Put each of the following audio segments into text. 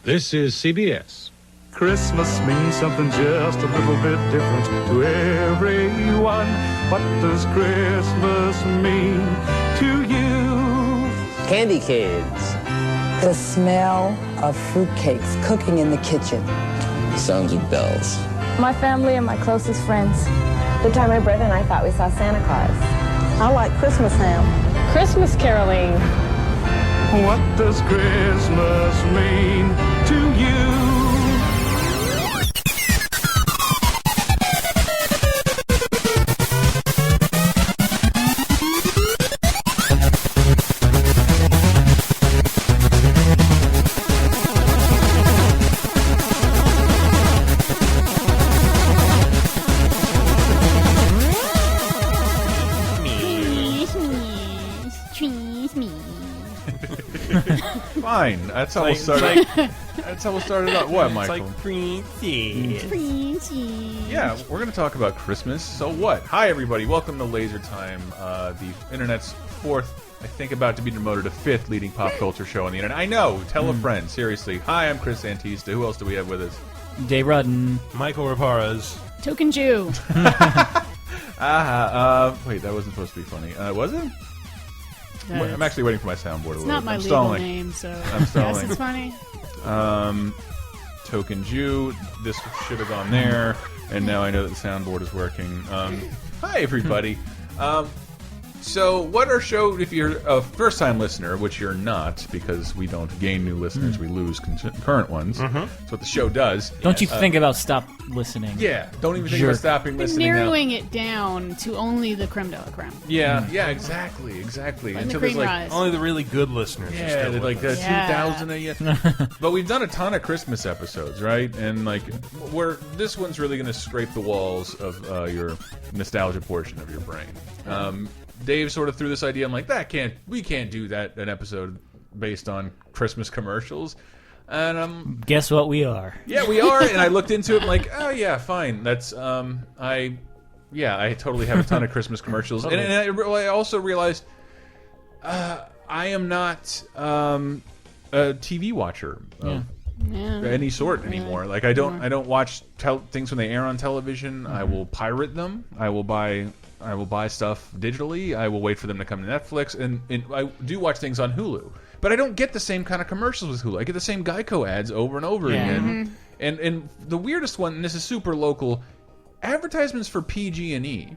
This is CBS. Christmas means something just a little bit different to everyone. What does Christmas mean to you? Candy canes. The smell of fruitcakes cooking in the kitchen. The sounds of bells. My family and my closest friends. The time my brother and I thought we saw Santa Claus. I like Christmas ham. Christmas caroling. What does Christmas mean to you? Fine. That's how we'll start. That's how we'll start it up. What, Michael? It's like Princess. Yeah, we're going to talk about Christmas. So what? Hi, everybody. Welcome to Laser Time, the internet's fourth, I think, about to be demoted to fifth leading pop culture show on the internet. I know. Tell a friend. Seriously. Hi, I'm Chris Antista. Who else do we have with us? Dave Rudden. Michael Raparez. Token Jew. Wait, that wasn't supposed to be funny. Was it? I'm actually waiting for my soundboard a little bit. It's not my legal name, so I'm stalling. yes, it's funny. Token Jew. This should have gone there, and now I know that the soundboard is working. Hi, everybody. So, what our show, if you're a first-time listener, which you're not, because we don't gain new listeners, we lose current ones. That's what the show does. Don't you think about stop listening? Yeah, don't even think about stopping listening. Narrowing it down to only the creme de la creme. Yeah, yeah, exactly. Until there's like only the really good listeners. Yeah, like 2,000 a year. But we've done a ton of Christmas episodes, right? And like, this one's really going to scrape the walls of your nostalgia portion of your brain. Dave sort of threw this idea. I'm like, we can't do that, an episode based on Christmas commercials. And guess what we are? Yeah, we are. And I looked into it. I'm like, oh yeah, fine. That's I totally have a ton of Christmas commercials. And I also realized I am not a TV watcher of any sort anymore. Like I don't watch things when they air on television. I will pirate them. I will buy stuff digitally. I will wait for them to come to Netflix, and I do watch things on Hulu. But I don't get the same kind of commercials with Hulu. I get the same Geico ads over and over again. And the weirdest one, and this is super local, advertisements for PG&E.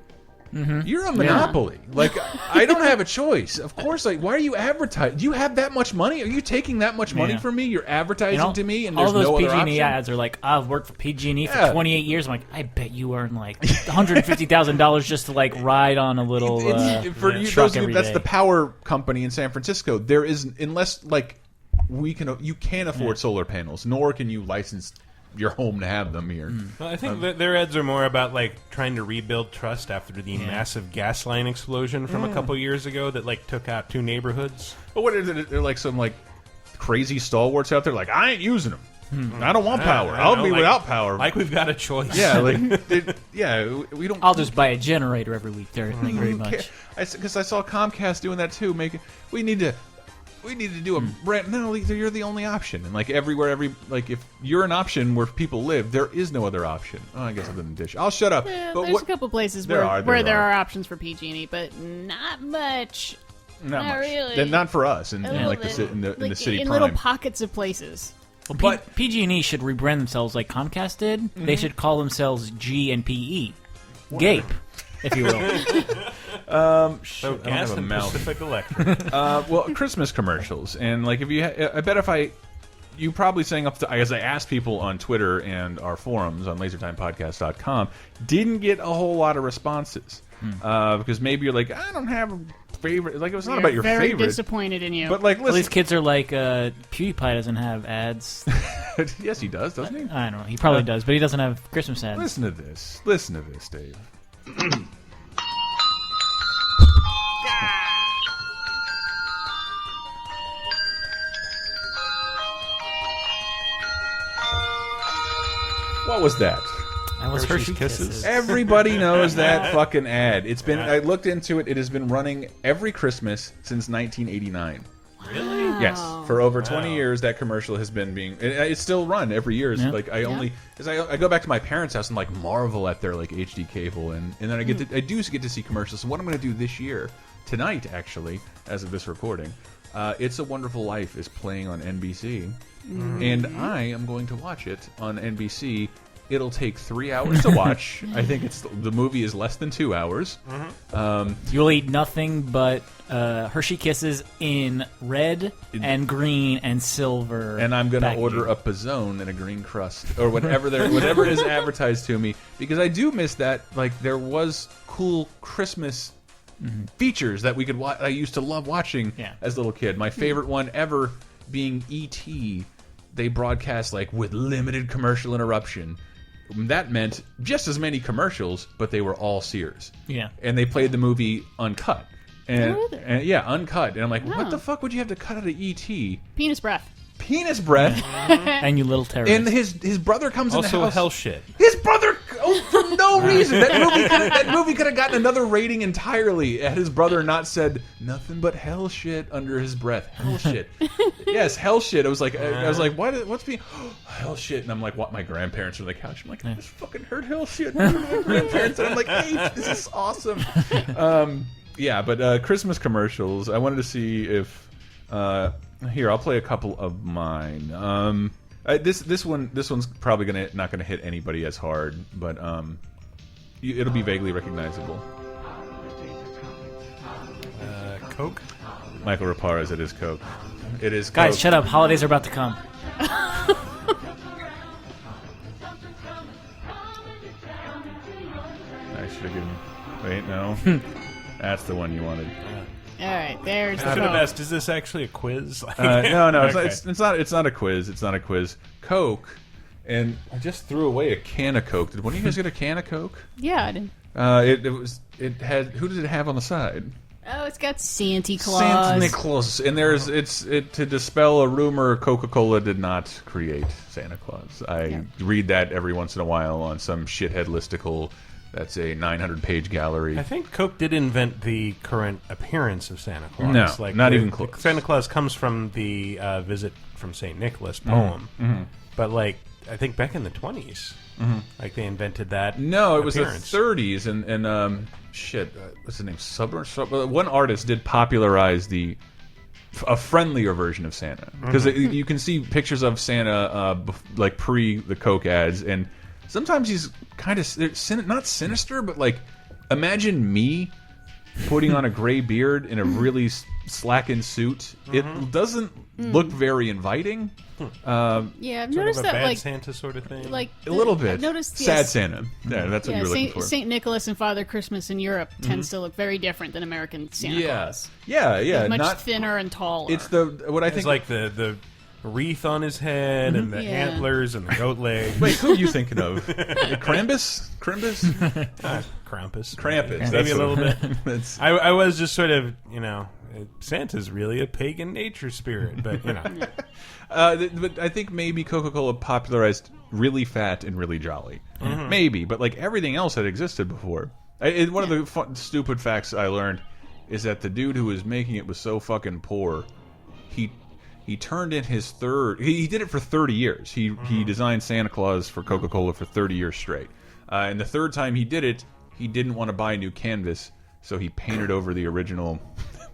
You're a monopoly. Like, I don't have a choice. Of course, like, why are you advertising? Do you have that much money? Are you taking that much money from me? You're advertising to me, and there's no other option? All those PG&E ads are like, I've worked for PG&E for 28 years. I'm like, I bet you earn like $150,000 just to like ride on a little truck every day. That's the power company in San Francisco. There is, unless like you can't afford solar panels, nor can you license your home to have them here. Well, I think their ads are more about like trying to rebuild trust after the massive gas line explosion from a couple years ago that like took out 2 neighborhoods. But what is it? They're like some like crazy stalwarts out there. Like, I ain't using them. I don't want power. I'll be without power. Like we've got a choice. Yeah, like we don't. I'll just buy a generator every week. Thank you very much. Because I saw Comcast doing that too. We need to do a brand. No, you're the only option. And like everywhere, if you're an option where people live, there is no other option. Oh, I guess other than Dish. I'll shut up. Yeah, but there's a couple places where there are options for PG&E, but not much. Not much. Really. Then not for us, in like the city in prime. little pockets of places. Well, but PG&E should rebrand themselves like Comcast did. They should call themselves G&PE. Gape, if you will. So gas and Pacific Electric. Well, Christmas commercials, and like I bet you probably saying up to, as I asked people on Twitter and our forums on lasertimepodcast.com, didn't get a whole lot of responses because maybe you're like, I don't have a favorite. Like, it was not about your very favorite. Disappointed in you. But like, listen, all these kids are like, PewDiePie doesn't have ads. Yes, he does, doesn't he? I don't know. He probably does, but he doesn't have Christmas ads. Listen to this. Listen to this, Dave. What was that? That was Hershey Kisses. Everybody knows that fucking ad. It's been. I looked into it. It has been running every Christmas since 1989. Really? Yes, for over 20 years, that commercial has been being. It's still run every year. It's like I only, because I go back to my parents' house and like marvel at their like HD cable, and then I get to, I do get to see commercials. So what I'm going to do this year, tonight actually, as of this recording, It's a Wonderful Life is playing on NBC, and I am going to watch it on NBC. It'll take 3 hours to watch. I think the movie is less than 2 hours. You'll eat nothing but Hershey Kisses in red and green and silver. And I'm going to order a Pizzone and a green crust or whatever is advertised to me, because I do miss that. Like, there was cool Christmas features that we could watch. I used to love watching as a little kid. My favorite one ever being E.T. They broadcast like with limited commercial interruption. That meant just as many commercials, but they were all Sears. Yeah. And they played the movie uncut. And yeah, uncut. And I'm like, what the fuck would you have to cut out of E.T.? Penis breath. Penis breath. And you little terrorist. And his brother comes in the house. Also hell shit. His brother, for no reason. That movie could have gotten another rating entirely had his brother not said nothing but hell shit under his breath. Hell shit. Yes, hell shit. I was like, what's being hell shit? And I'm like, what? My grandparents are on the couch. I'm like, I just fucking heard hell shit. My grandparents. And I'm like, hey, this is awesome. Yeah, but Christmas commercials. I wanted to see if here I'll play a couple of mine. This one's probably not gonna hit anybody as hard, but it'll be vaguely recognizable. Coke. Michael Raparez. It is Coke. It is. Guys, Coke. shut up! Holidays are about to come. I should have given. Wait, no. That's the one you wanted. All right, there's the I should have Coke. asked, is this actually a quiz? No, Okay. it's not a quiz. It's not a quiz. Coke, and I just threw away a can of Coke. Did one of you guys get a can of Coke? Yeah, I did. It had. Who did it have on the side? Oh, it's got Santa Claus. Santa Nicholas. And to dispel a rumor, Coca-Cola did not create Santa Claus. I read that every once in a while on some shithead listicle. That's a 900-page gallery. I think Coke did invent the current appearance of Santa Claus. No, not even close. Santa Claus comes from the Visit from St. Nicholas poem. But, like, I think back in the 20s, like, they invented that No, it was appearance. the 30s, and shit, what's his name? One artist did popularize a friendlier version of Santa, because you can see pictures of Santa like pre the Coke ads, and sometimes he's kind of not sinister, but like imagine me putting on a gray beard in a really slackened suit. It doesn't look very inviting. Yeah, I've Sort noticed of a that, bad like, Santa sort of thing. like A little bit. I've noticed Sad Santa. Yeah, that's what you're looking for. Saint Nicholas and Father Christmas in Europe tends to look very different than American Santa Claus. Yeah. Much Not thinner and taller. It's what I It's think. like the wreath on his head and the antlers and the goat legs. Wait, who are you thinking of? Krampus? Krampus? Krampus. That's Maybe a little bit. That's, I was just sort of, Santa's really a pagan nature spirit, but, but I think maybe Coca-Cola popularized really fat and really jolly. Maybe, but like everything else had existed before. One of the stupid facts I learned is that the dude who was making it was so fucking poor, he turned in his he did it for 30 years. He designed Santa Claus for Coca-Cola for 30 years straight. And the third time he did it, he didn't want to buy a new canvas, so he painted over the original.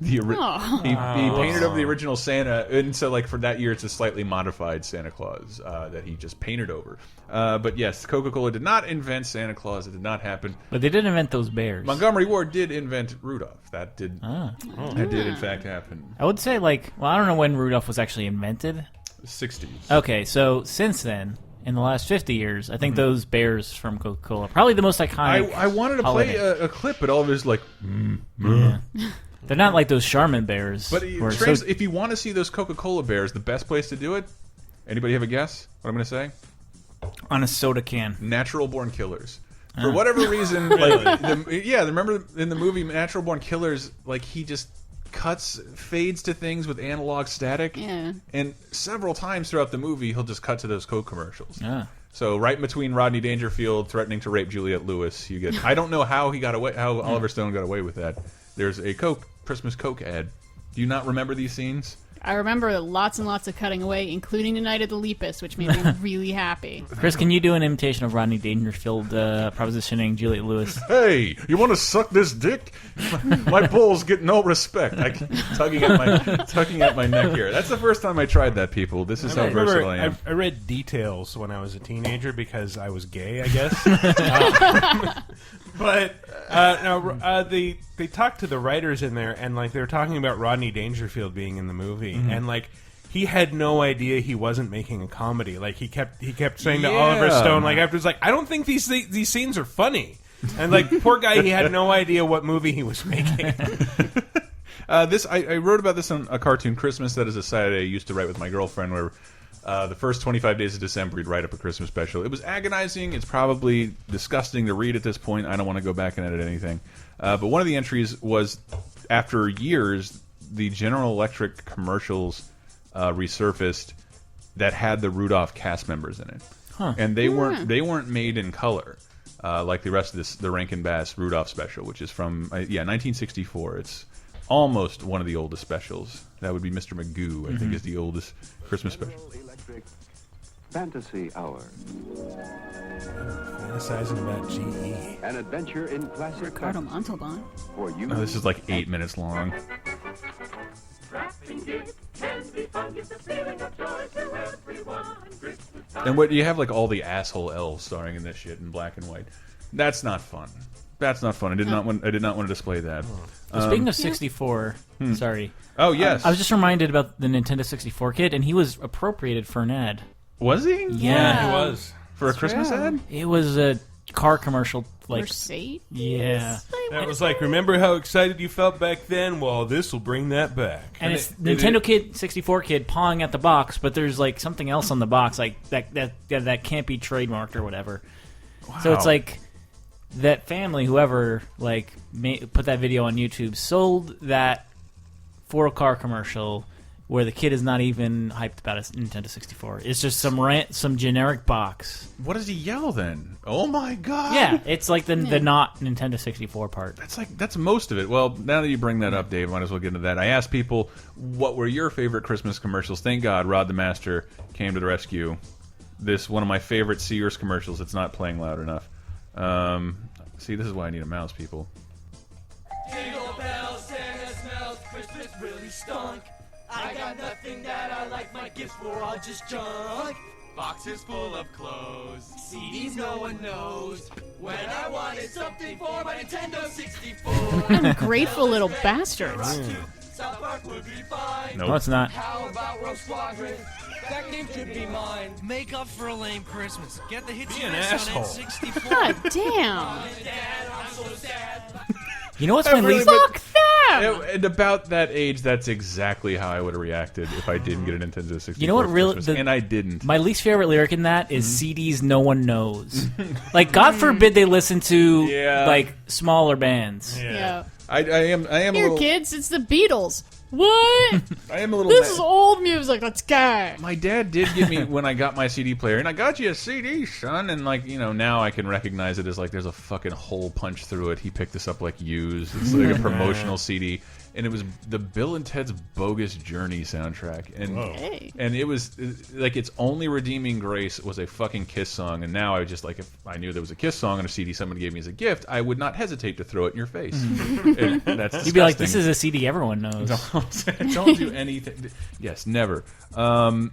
He painted over the original Santa, and so like for that year, it's a slightly modified Santa Claus that he just painted over. But yes, Coca-Cola did not invent Santa Claus. It did not happen. But they did invent those bears. Montgomery Ward did invent Rudolph. That did in fact happen. I would say, I don't know when Rudolph was actually invented. 60s. Okay, so since then, in the last 50 years, I think those bears from Coca-Cola are probably the most iconic. I wanted to holiday. play a clip, but all of it is like. They're not like those Charmin bears. But if you want to see those Coca-Cola bears, the best place to do it. Anybody have a guess? What I'm going to say? On a soda can. Natural Born Killers. For whatever reason, remember in the movie Natural Born Killers, like he just fades to things with analog static. Yeah. And several times throughout the movie, he'll just cut to those Coke commercials. Yeah. So right between Rodney Dangerfield threatening to rape Juliette Lewis, you get. I don't know how he got away. How Oliver Stone got away with that. There's a Christmas Coke ad. Do you not remember these scenes? I remember lots and lots of cutting away, including the night of the Lepus, which made me really happy. Chris, can you do an imitation of Rodney Dangerfield propositioning Juliette Lewis? Hey, you want to suck this dick? My balls get no respect. I keep tugging at my neck here. That's the first time I tried that, people. This is how versatile I am. I read Details when I was a teenager because I was gay, I guess. But they talked to the writers in there, and like they were talking about Rodney Dangerfield being in the movie, and like he had no idea he wasn't making a comedy. Like he kept saying to Oliver Stone, like afterwards, like I don't think these scenes are funny, and like poor guy, he had no idea what movie he was making. I wrote about this on a cartoon Christmas. That is a site I used to write with my girlfriend, where the first 25 days of December we'd write up a Christmas special. It was agonizing. It's probably disgusting to read at this point. I don't want to go back and edit anything. But one of the entries was, after years, the General Electric commercials resurfaced that had the Rudolph cast members in it, and they weren't made in color like the rest of the Rankin Bass Rudolph special, which is from 1964. It's almost one of the oldest specials. That would be Mr. Magoo, I think, is the oldest Christmas special. Electric Fantasy Hour. Fantasizing about GE. An adventure in classic Ricardo fantasy Montalban. for you. Oh, this is like 8 minutes long. And what you have, like all the asshole elves starring in this shit in black and white. That's not fun. That's not fun. I did not want to display that. Speaking of 64, sorry. Oh yes, I was just reminded about the Nintendo 64 kid, and he was appropriated for an ad. Was he? Yeah, he was for a Christmas ad. It was a car commercial, like Mercedes? yeah. That was like, remember how excited you felt back then? Well, this will bring that back. And it's Nintendo Kid 64 kid pawing at the box, but there's like something else on the box, like that can't be trademarked or whatever. Wow. So it's like that family, whoever like put that video on YouTube, sold that for a car commercial where the kid is not even hyped about a Nintendo 64. It's just some generic box. What does he yell then? Oh my god! Yeah, it's like the not Nintendo 64 part. That's most of it. Well, now that you bring that up, Dave, might as well get into that. I asked people what were your favorite Christmas commercials. Thank God, Rod the Master came to the rescue. This one of my favorite Sears commercials. It's not playing loud enough. See, this is why I need a mouse, people. Jingle bells, Santa smells, Christmas really stunk. I got nothing that I like, my gifts were all just junk. Boxes full of clothes, CDs no one knows. When I wanted something for my Nintendo 64. Ungrateful little bastards. South Park would be fine. Nope. No, it's not. How about Rogue Squadron? That game should be mine. Make up for a lame Christmas. Get the hits Be an on asshole. N64. God damn. Mom and Dad, I'm so sad. You know what's my least? Fuck them! And about that age, that's exactly how I would have reacted if I didn't get a Nintendo 64. You know what? Really, and I didn't. My least favorite lyric in that is CDs no one knows. Like, God forbid they listen to like smaller bands. Yeah. I am Here, a little. kids, it's the Beatles. What? I am a little. This is old music. Let's go. My dad did give me when I got my CD player, and I got you a CD, son. And like now I can recognize it as like there's a fucking hole punched through it. He picked this up like used. It's like a promotional CD, and it was the Bill and Ted's Bogus Journey soundtrack, and it was like its only redeeming grace was a fucking Kiss song. And now I just like if I knew there was a Kiss song on a CD somebody gave me as a gift, I would not hesitate to throw it in your face. And that's You'd be like, "This is a CD everyone knows." Don't do anything. Yes, never. How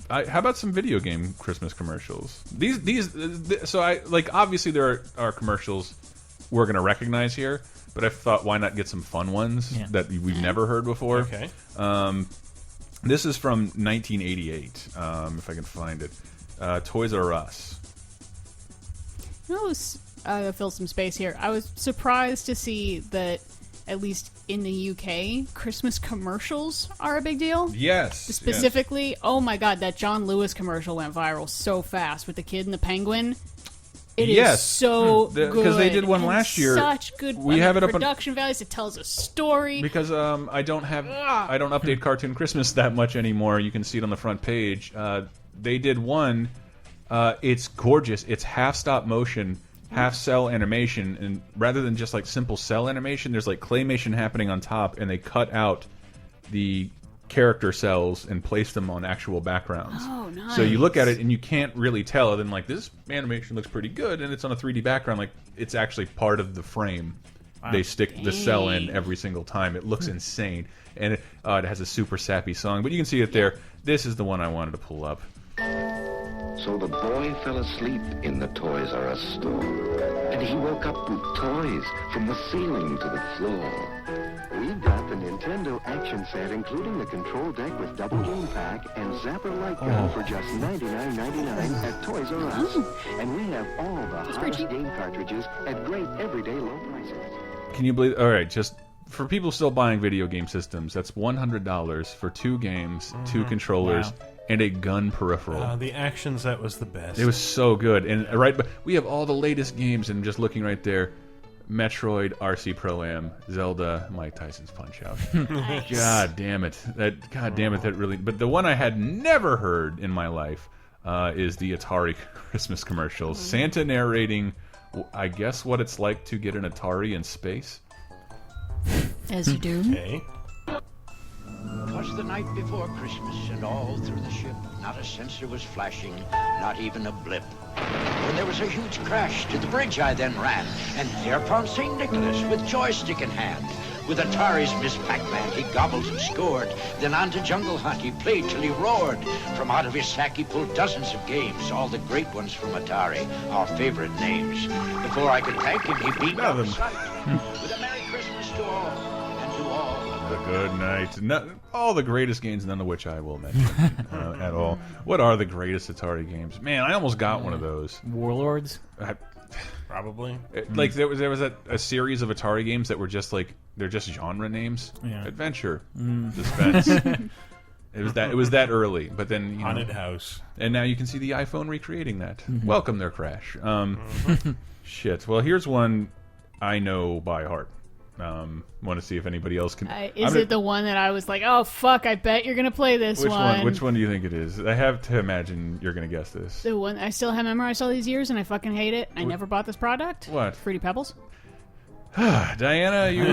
about some video game Christmas commercials? So I like obviously there are commercials we're going to recognize here, but I thought why not get some fun ones that we've never heard before. Okay. This is from 1988, if I can find it. Toys R Us. Fill some space here. I was surprised to see that at least in the UK, Christmas commercials are a big deal. Yes. Specifically, oh my god, that John Lewis commercial went viral so fast with the kid and the penguin. It is so good. Because they did one last year. Such good We have it up production values. It tells a story. Because I don't update Cartoon Christmas that much anymore. You can see it on the front page. They did one. It's gorgeous. It's half stop motion, half cell animation, and rather than just like simple cell animation, there's like claymation happening on top, and they cut out the character cells and placed them on actual backgrounds. Oh, nice. So you look at it and you can't really tell. And then like this animation looks pretty good, and it's on a 3D background. Like it's actually part of the frame. Wow. They stick the cell in every single time. It looks insane, and it has a super sappy song. But you can see it there. This is the one I wanted to pull up. So the boy fell asleep in the Toys R Us store, and he woke up with toys from the ceiling to the floor. We've got the Nintendo action set, including the control deck with double game pack and zapper light gun for just $99.99 at Toys R Us. And we have all the hottest game cartridges at great everyday low prices. Can you believe? All right, just for people still buying video game systems, that's $100 for 2 games, 2 controllers. Wow. And a gun peripheral. The action set was the best. It was so good, and but we have all the latest games. And just looking right there, Metroid, RC Pro-Am, Zelda, Mike Tyson's Punch-Out. Nice. God damn it! That really. But the one I had never heard in my life is the Atari Christmas commercial. Santa narrating, I guess, what it's like to get an Atari in space. As you do. Okay. 'Twas the night before Christmas, and all through the ship, not a sensor was flashing, not even a blip. When there was a huge crash to the bridge I then ran, and thereupon St. Nicholas with joystick in hand. With Atari's Miss Pac-Man he gobbled and scored, then on to Jungle Hunt he played till he roared. From out of his sack he pulled dozens of games, all the great ones from Atari, our favorite names. Before I could thank him, he beat out of sight. With a Merry Christmas to all, and to all a good night. All the greatest games, none of which I will mention at all. What are the greatest Atari games? Man, I almost got one of those. Warlords? Probably. Like there was a series of Atari games that were just like they're just genre names. Yeah. Adventure, suspense. It was that early, but then Haunted House, and now you can see the iPhone recreating that. Welcome their crash. Shit. Well, here's one I know by heart. Want to see if anybody else can. Is it the one that I was like, oh fuck, I bet you're gonna play this one? Which one do you think it is? I have to imagine you're gonna guess this. The one I still have memorized all these years, and I fucking hate it. I never bought this product. What? Fruity Pebbles. Diana, you're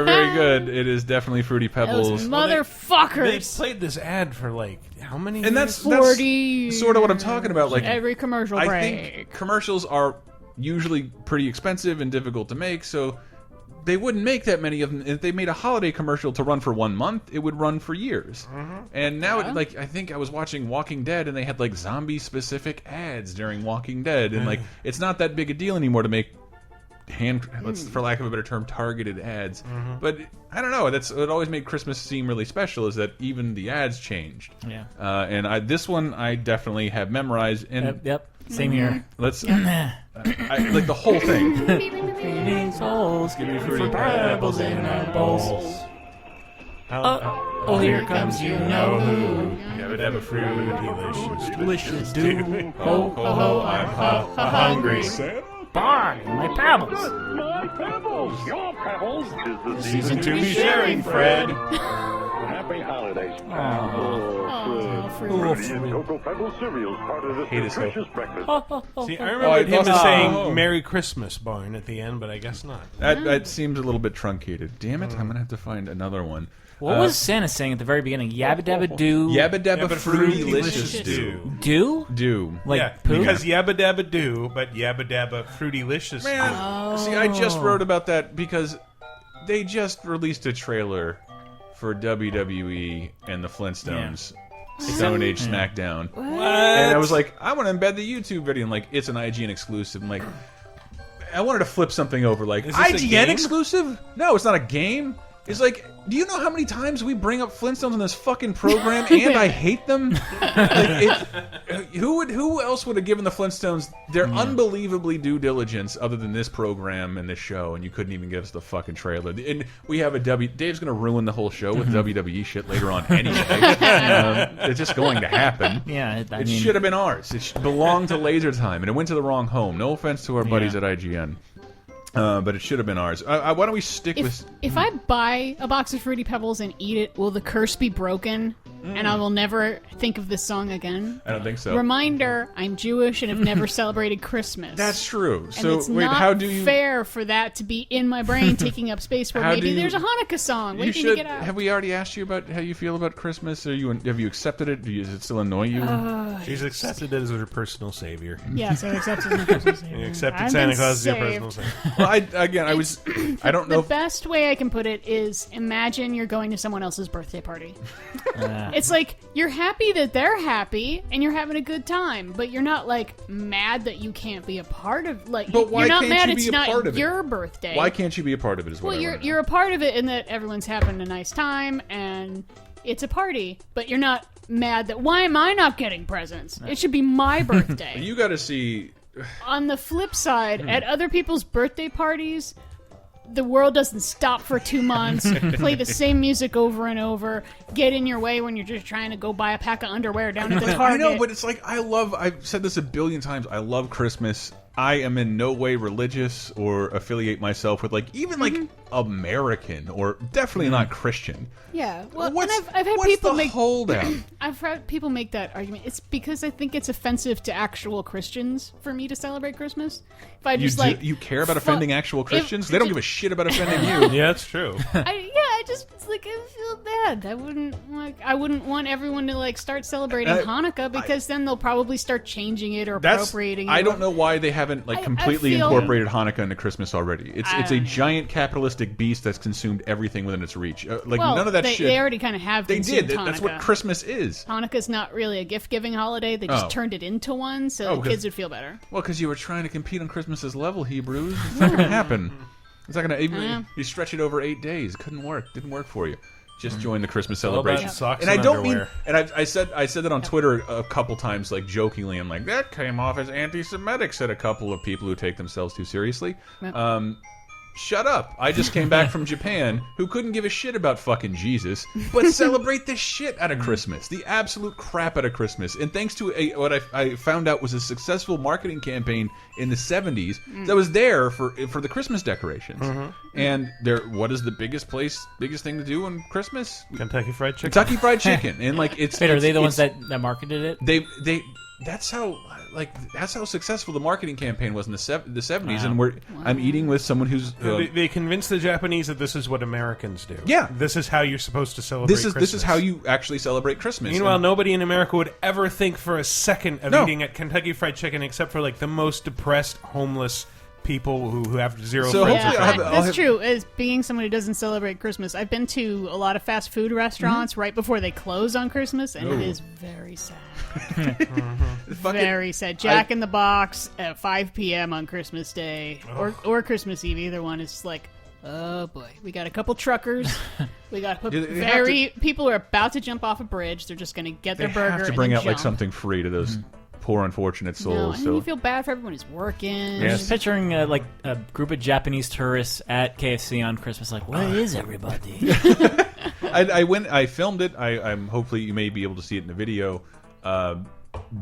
very good. It is definitely Fruity Pebbles. Those motherfuckers. They played this ad for like how many? And years? that's 40. Sort of what I'm talking about. Like every commercial break. I think commercials are usually pretty expensive and difficult to make, so they wouldn't make that many of them. If they made a holiday commercial to run for 1 month, it would run for years. And now, I think I was watching Walking Dead, and they had like zombie-specific ads during Walking Dead, and like it's not that big a deal anymore to make for lack of a better term, targeted ads. But I don't know. It always made Christmas seem really special. Is that even the ads changed? Yeah. And this one I definitely have memorized. And yep. Same here. Let's like the whole thing. Give me fruity pebbles in our bowls. Oh, here comes you know who. Yabba dabba fruity delicious do. Ho ho ho, I'm hungry. Barn, my pebbles. My pebbles. Your pebbles is the season to be sharing, Fred. Happy holidays, Fruity and Cocoa Pebbles cereals, part of this nutritious breakfast. See, I remember him saying "Merry Christmas" Barn at the end, but I guess not. That seems a little bit truncated. Damn it! I'm gonna have to find another one. What was Santa saying at the very beginning? Yabba dabba do. Yabba dabba fruity delicious do. Do? Do. Like poo? Because yabba dabba do, but yabba dabba fruitylicious do. Man, see, I just wrote about that because they just released a trailer for WWE and the Flintstones. Stone Age SmackDown. What? And I was like, I want to embed the YouTube video, and like, it's an IGN exclusive. I'm like, I wanted to flip something over. Like, IGN exclusive? No, it's not a game. It's like, do you know how many times we bring up Flintstones in this fucking program, and I hate them? Who else would have given the Flintstones their unbelievably due diligence other than this program and this show? And you couldn't even give us the fucking trailer. And we have Dave's going to ruin the whole show with WWE shit later on anyway. It's just going to happen. Yeah, it should have been ours. It belonged to Laser Time, and it went to the wrong home. No offense to our buddies at IGN. But it should have been ours. Why don't we stick with... If I buy a box of Fruity Pebbles and eat it, will the curse be broken? and I will never think of this song again. I don't think so. Reminder, I'm Jewish and have never celebrated Christmas. That's true. And So it's wait, not how do you? fair for that to be in my brain taking up space where How maybe do you- there's a Hanukkah song You waiting to should. get out. Have we already asked you about how you feel about Christmas? Have you accepted it? Does it still annoy you? She's accepted it as her personal savior. Yes, I accepted my Christmas savior. You accepted I've Santa been Claus as your saved. personal savior. Well, I don't know. The best way I can put it is imagine you're going to someone else's birthday party. It's like you're happy that they're happy and you're having a good time, but you're not like mad that you can't be a part of. Like, But why you're not can't mad you be it's a not part of it? your birthday. Why can't you be a part of it? Is what Well, I you're wanna know. you're a part of it in that everyone's having a nice time and it's a party, but you're not mad that why am I not getting presents? It should be my birthday. You got to see. On the flip side, at other people's birthday parties, the world doesn't stop for 2 months, play the same music over and over, get in your way when you're just trying to go buy a pack of underwear down at the Target. I know, but it's like I've said this a billion times. I love Christmas. I am in no way religious or affiliate myself with even American or definitely not Christian. Yeah, well, What's- and I've had what's people the make holdout? I've had people make that argument. It's because I think it's offensive to actual Christians for me to celebrate Christmas. If I just You care about offending actual Christians? if- They don't give a shit about offending you. Yeah, that's true. I just I feel bad. I wouldn't want everyone to start celebrating Hanukkah because then they'll probably start changing it or appropriating it. I don't know why they haven't completely feel- incorporated Hanukkah into Christmas already. It's a giant capitalistic beast that's consumed everything within its reach. Well, none of that they, shit. They already kind of have. They consumed did. That's what Hanukkah. Christmas is. Hanukkah's not really a gift-giving holiday. They just Oh. turned it into one, so Oh, the 'cause- kids would feel better. Well, because you were trying to compete on Christmas's level, Hebrews. It's not going to happen. It's not going to even. You stretch it over 8 days. It couldn't work. Didn't work for you. Just join the Christmas all about celebration. socks and I and don't underwear. mean. And I said that on Twitter a couple times, jokingly. I'm like, that came off as anti-Semitic. Said a couple of people who take themselves too seriously. Shut up. I just came back from Japan, who couldn't give a shit about fucking Jesus, but celebrate the shit out of Christmas. The absolute crap out of Christmas. And thanks to what I found out was a successful marketing campaign in the 70s that was there for the Christmas decorations. And what is the biggest thing to do on Christmas? Kentucky Fried Chicken. Kentucky Fried Chicken. And it's Wait, are they the ones that marketed it? That's how successful the marketing campaign was in the 70s, and I'm eating with someone who's They convinced the Japanese that this is what Americans do. Yeah. This is how you're supposed to celebrate Christmas. This is how you actually celebrate Christmas. Meanwhile, nobody in America would ever think for a second of eating at Kentucky Fried Chicken except for the most depressed, homeless people who have zero So friends. hopefully That's true. As being someone who doesn't celebrate Christmas, I've been to a lot of fast food restaurants right before they close on Christmas, and it is very sad. Very sad. Jack in the Box at 5 p.m. on Christmas Day or Christmas Eve. Either one is just oh boy, we got a couple truckers. We got people are about to jump off a bridge. They're just going to get their burger. Have to and bring then out jump. something free to those poor unfortunate No, souls. and you feel bad for everyone who's working. I'm just picturing a group of Japanese tourists at KFC on Christmas. Where is everybody? I filmed it. I'm hopefully you may be able to see it in the video.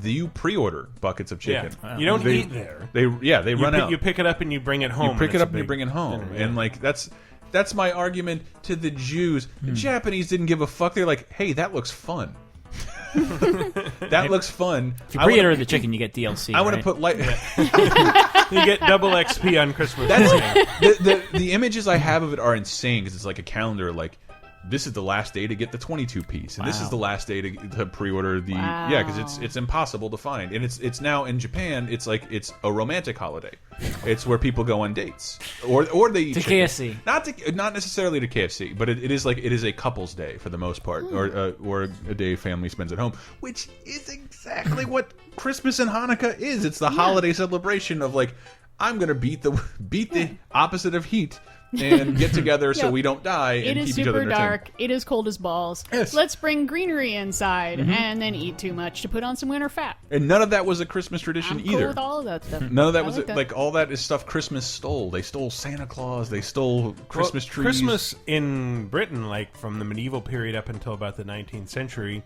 You pre-order buckets of chicken. Yeah. You don't eat there. They run out. You pick it up and you bring it home. You pick it up and you bring it home, and that's my argument to the Jews. The Japanese didn't give a fuck. They're like, hey, that looks fun. That looks fun. If you pre-order the chicken, you get DLC. I want to put you get double XP on Christmas. The images I have of it are insane because it's like a calendar. This is the last day to get the 22-piece, and this is the last day to pre-order the because it's impossible to find, and it's now in Japan. It's a romantic holiday. It's where people go on dates or they eat to chicken. KFC. Not necessarily to KFC, but it is a couple's day for the most part, or a day family spends at home, which is exactly what Christmas and Hanukkah is. It's the holiday celebration of I'm gonna beat the opposite of heat. And get together so we don't die and It is keep each other super entertained. dark. It is cold as balls. Yes. Let's bring greenery inside and then eat too much to put on some winter fat. And none of that was a Christmas tradition I'm either. cool with all of that stuff. None of that I was like that. all that is stuff Christmas stole. They stole Santa Claus. They stole Christmas trees. Christmas in Britain, from the medieval period up until about the 19th century,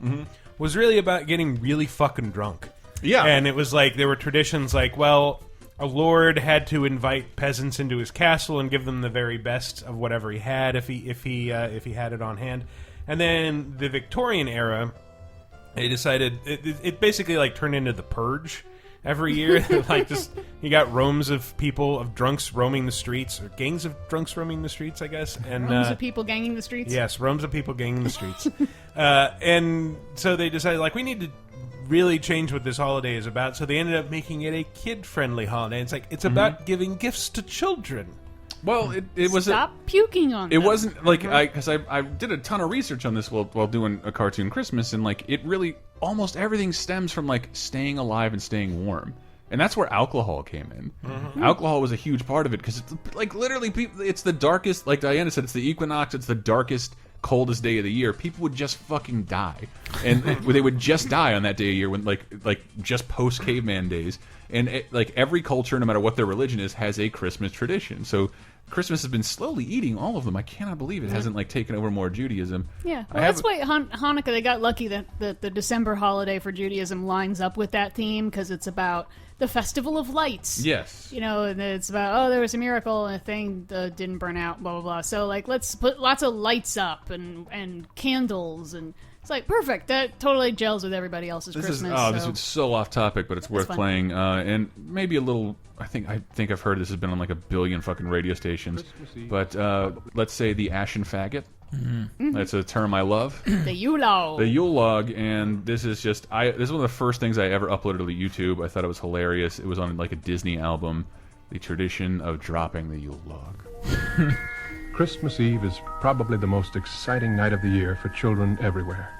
was really about getting really fucking drunk. Yeah, and it was there were traditions a lord had to invite peasants into his castle and give them the very best of whatever he had if he had it on hand. And then the Victorian era they decided it basically like turned into the Purge. Every year, like just you got roams of people, of drunks roaming the streets, or gangs of drunks roaming the streets, I guess. And roams of people ganging the streets? Yes, roams of people ganging the streets. And so they decided, like, we need to really change what this holiday is about. So they ended up making it a kid-friendly holiday. It's like, it's about giving gifts to children. Well, it was Stop puking on them. It wasn't like because I did a ton of research on this while doing a cartoon Christmas, and like it really almost everything stems from like staying alive and staying warm, and that's where alcohol came in. Alcohol was a huge part of it because it's like literally it's the darkest. Like Diana said, it's the equinox. It's the darkest, coldest day of the year. People would just fucking die, and they would just die on that day of year when like just post caveman days. And like every culture, no matter what their religion is, has a Christmas tradition. So Christmas has been slowly eating all of them. I cannot believe it hasn't like taken over more Judaism. Yeah, well, that's why Hanukkah. They got lucky that the December holiday for Judaism lines up with that theme because it's about the festival of lights. Yes, you know, and it's about there was a miracle and a thing didn't burn out. Blah blah blah. So like let's put lots of lights up and candles and. It's like perfect. That totally gels with everybody else's Christmas. This is so off topic, but it's worth playing. And maybe a little. I think I've heard this has been on like a billion fucking radio stations. But let's say the Ashen Faggot. That's a term I love. The Yule log. The Yule log, and this is just this is one of the first things I ever uploaded to YouTube. I thought it was hilarious. It was on like a Disney album. The tradition of dropping the Yule log. Christmas Eve is probably the most exciting night of the year for children everywhere.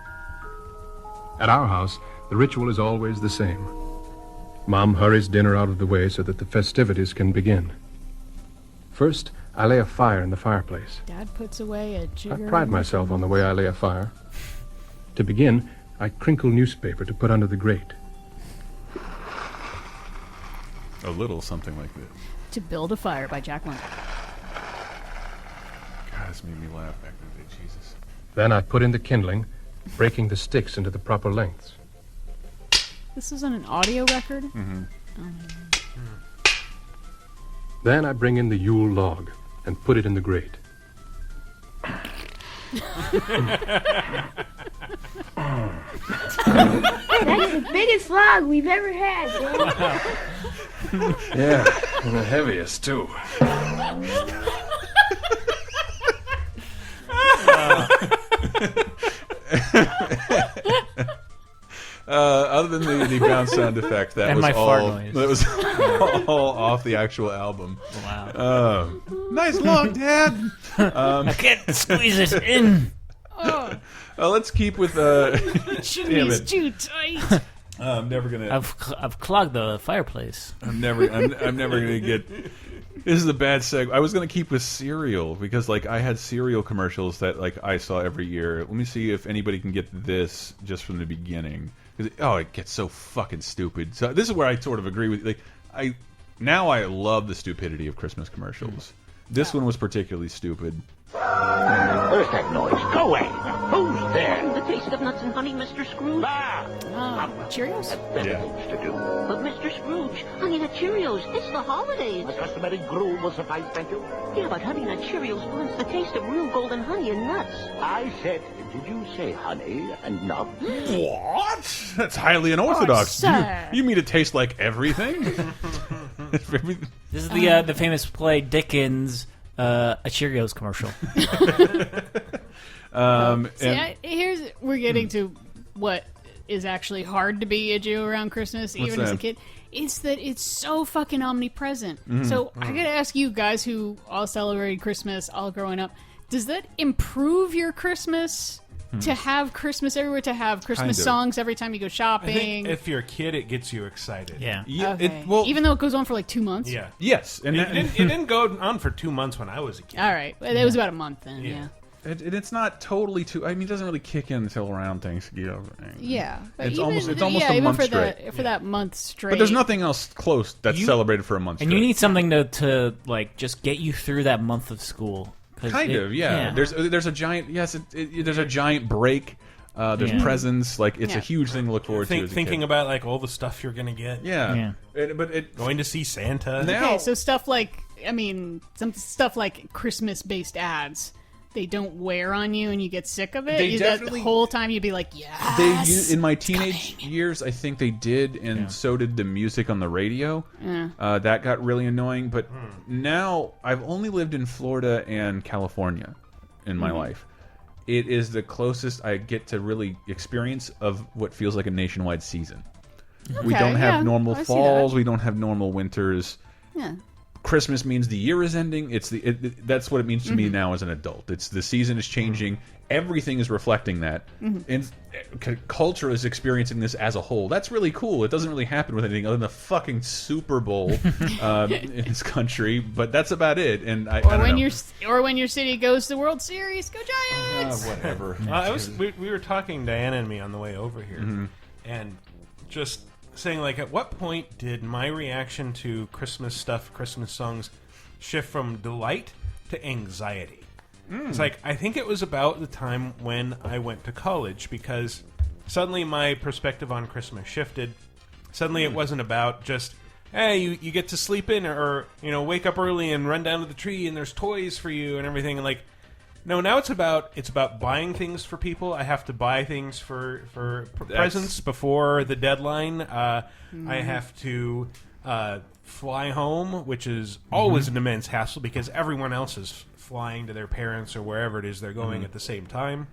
At our house, the ritual is always the same. Mom hurries dinner out of the way so that the festivities can begin. First, I lay a fire in the fireplace. Dad puts away a jigger. I pride myself on the way I lay a fire. To begin, I crinkle newspaper to put under the grate. A little something like this. To Build a Fire by Jack London. God, this made me laugh back in the day, Jesus. Then I put in the kindling, breaking the sticks into the proper lengths. This is on an audio record? Then I bring in the Yule log and put it in the grate. That's the biggest log we've ever had, Dad. Yeah, and the heaviest, too. Other than the bounce sound effect, that and was my all. Fart noise. That was all off the actual album. Wow! Nice log, Dad. I can't squeeze it in. Let's keep with Jimmy's too tight. I'm never gonna. I've clogged the fireplace. I'm never gonna get. This is a bad seg. I was gonna keep with cereal because like I had cereal commercials that like I saw every year. Let me see if anybody can get this just from the beginning. It gets so fucking stupid. So this is where I sort of agree with like I love the stupidity of Christmas commercials. This one was particularly stupid. Where's that noise? Go away. Who's there? The taste of nuts and honey, Mr. Scrooge. Cheerios? Better things to do. But Mr. Scrooge, Honey Nut Cheerios, it's the holidays. My customary gruel will suffice, thank you. Yeah, but Honey Nut Cheerios blends the taste of real golden honey and nuts. I said, did you say honey and nuts? What? That's highly unorthodox. You mean it tastes like everything? This is the famous play Dickens, a Cheerios commercial. We're getting to what is actually hard to be a Jew around Christmas, even as a kid. It's that it's so fucking omnipresent. So I gotta ask you guys who all celebrated Christmas all growing up, does that improve your Christmas? To have Christmas everywhere, to have Christmas songs every time you go shopping. I think if you're a kid, it gets you excited. Yeah. Okay. Even though it goes on for like 2 months? Yeah. Yes. And it didn't go on for 2 months when I was a kid. All right. It was about a month then, yeah. It's not totally too. I mean, it doesn't really kick in until around Thanksgiving. Yeah, it's almost a month straight. For that month straight. But there's nothing else close that's celebrated for a month. And straight. you need something to like just get you through that month of school. Kind of, yeah. There's a giant there's a giant break. There's presents. Like it's a huge thing to look forward to. Thinking about like all the stuff you're gonna get. Yeah. Going to see Santa. Okay, so stuff like some stuff like Christmas-based ads. they don't wear on you and you get sick of it. They That definitely- the whole time you'd be like, yes. In my teenage years, I think they did, and so did the music on the radio. Yeah. That got really annoying. But now I've only lived in Florida and California in my life. It is the closest I get to really experience of what feels like a nationwide season. We Okay, don't have yeah, normal I see falls. that. We don't have normal winters. Yeah. Christmas means the year is ending. That's what it means to me now as an adult. It's the season is changing. Everything is reflecting that, and culture is experiencing this as a whole. That's really cool. It doesn't really happen with anything other than the fucking Super Bowl in this country, but that's about it. And I don't know. When your city goes to the World Series, go Giants! Whatever. We were talking, Diana and me, on the way over here, and just saying, like, at what point did my reaction to Christmas stuff, Christmas songs, shift from delight to anxiety? It's like, I think it was about the time when I went to college, because suddenly my perspective on Christmas shifted. Suddenly it wasn't about just, hey, you get to sleep in, or wake up early and run down to the tree and there's toys for you and everything. And like, no, now it's about buying things for people. I have to buy things for presents before the deadline. I have to fly home, which is always an immense hassle because everyone else is flying to their parents or wherever it is they're going at the same time.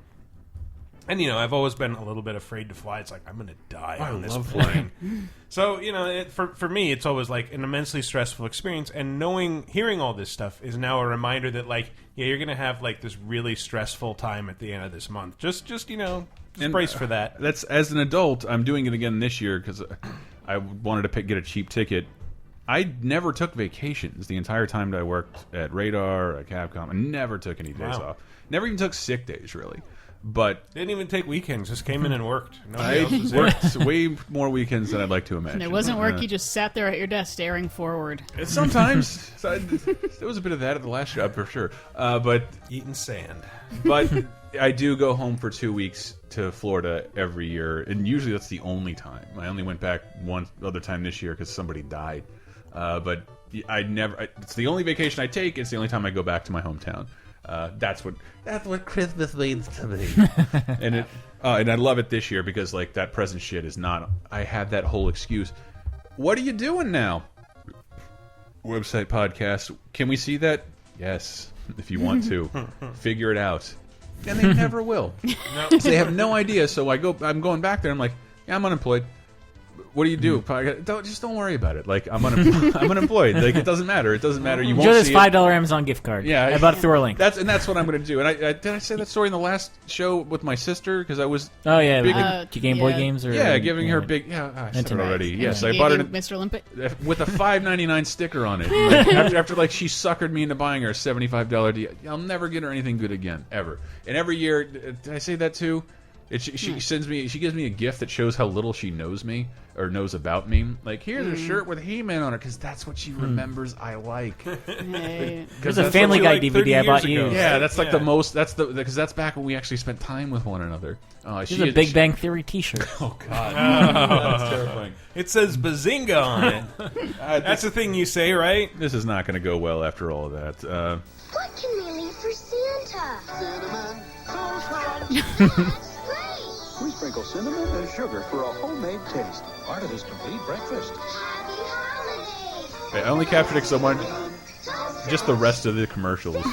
And I've always been a little bit afraid to fly. It's like, I'm going to die on this plane. So for me, it's always like an immensely stressful experience. And hearing all this stuff is now a reminder that, like, yeah, you're going to have like this really stressful time at the end of this month. Just brace for that. That's, as an adult, I'm doing it again this year because I wanted to get a cheap ticket. I never took vacations the entire time that I worked at Radar, at Capcom. I never took any days off. Never even took sick days, really. But didn't even take weekends. Just came in and worked. I worked way more weekends than I'd like to imagine. And it wasn't work. You just sat there at your desk staring forward. Sometimes there was a bit of that at the last job for sure. But eating sand. But I do go home for 2 weeks to Florida every year, and usually that's the only time. I only went back one other time this year because somebody died. But it's the only vacation I take. It's the only time I go back to my hometown. That's what Christmas means to me. and I love it this year because, like, that present shit is not. I have that whole excuse. What are you doing now? Website podcast. Can we see that? Yes, if you want to. Figure it out. And they never will. No. They have no idea. So I'm going back there. I'm like, yeah, I'm unemployed. What do you do? Don't worry about it. Like, I'm unemployed. Like, it doesn't matter. It doesn't matter. You won't this see $5 Amazon gift card. Yeah, I bought it through a link. That's what I'm going to do. And did I say that story in the last show with my sister? Because I was Game Boy games, or giving her big. Yeah, I said it already. Yes, I bought it Mr. Olympic with a $5.99 sticker on it. Like, after like she suckered me into buying her a $75 deal. I'll never get her anything good again, ever. And every year, did I say that too? She gives me a gift that shows how little she knows me or knows about me. Like, here's a shirt with He-Man on it because that's what she remembers I like. There's a Family Guy DVD I bought you. Yeah, that's like the most. Because that's back when we actually spent time with one another. There's a Big Bang Theory T-shirt. Oh God, that's terrifying. It says Bazinga on it. That's the thing you say, right? This is not going to go well after all of that. What can we leave for Santa? Cinnamon. We sprinkle cinnamon and sugar for a homemade taste. Part of his complete breakfast. Happy holidays! I only captured it so much. Just the rest of the commercials.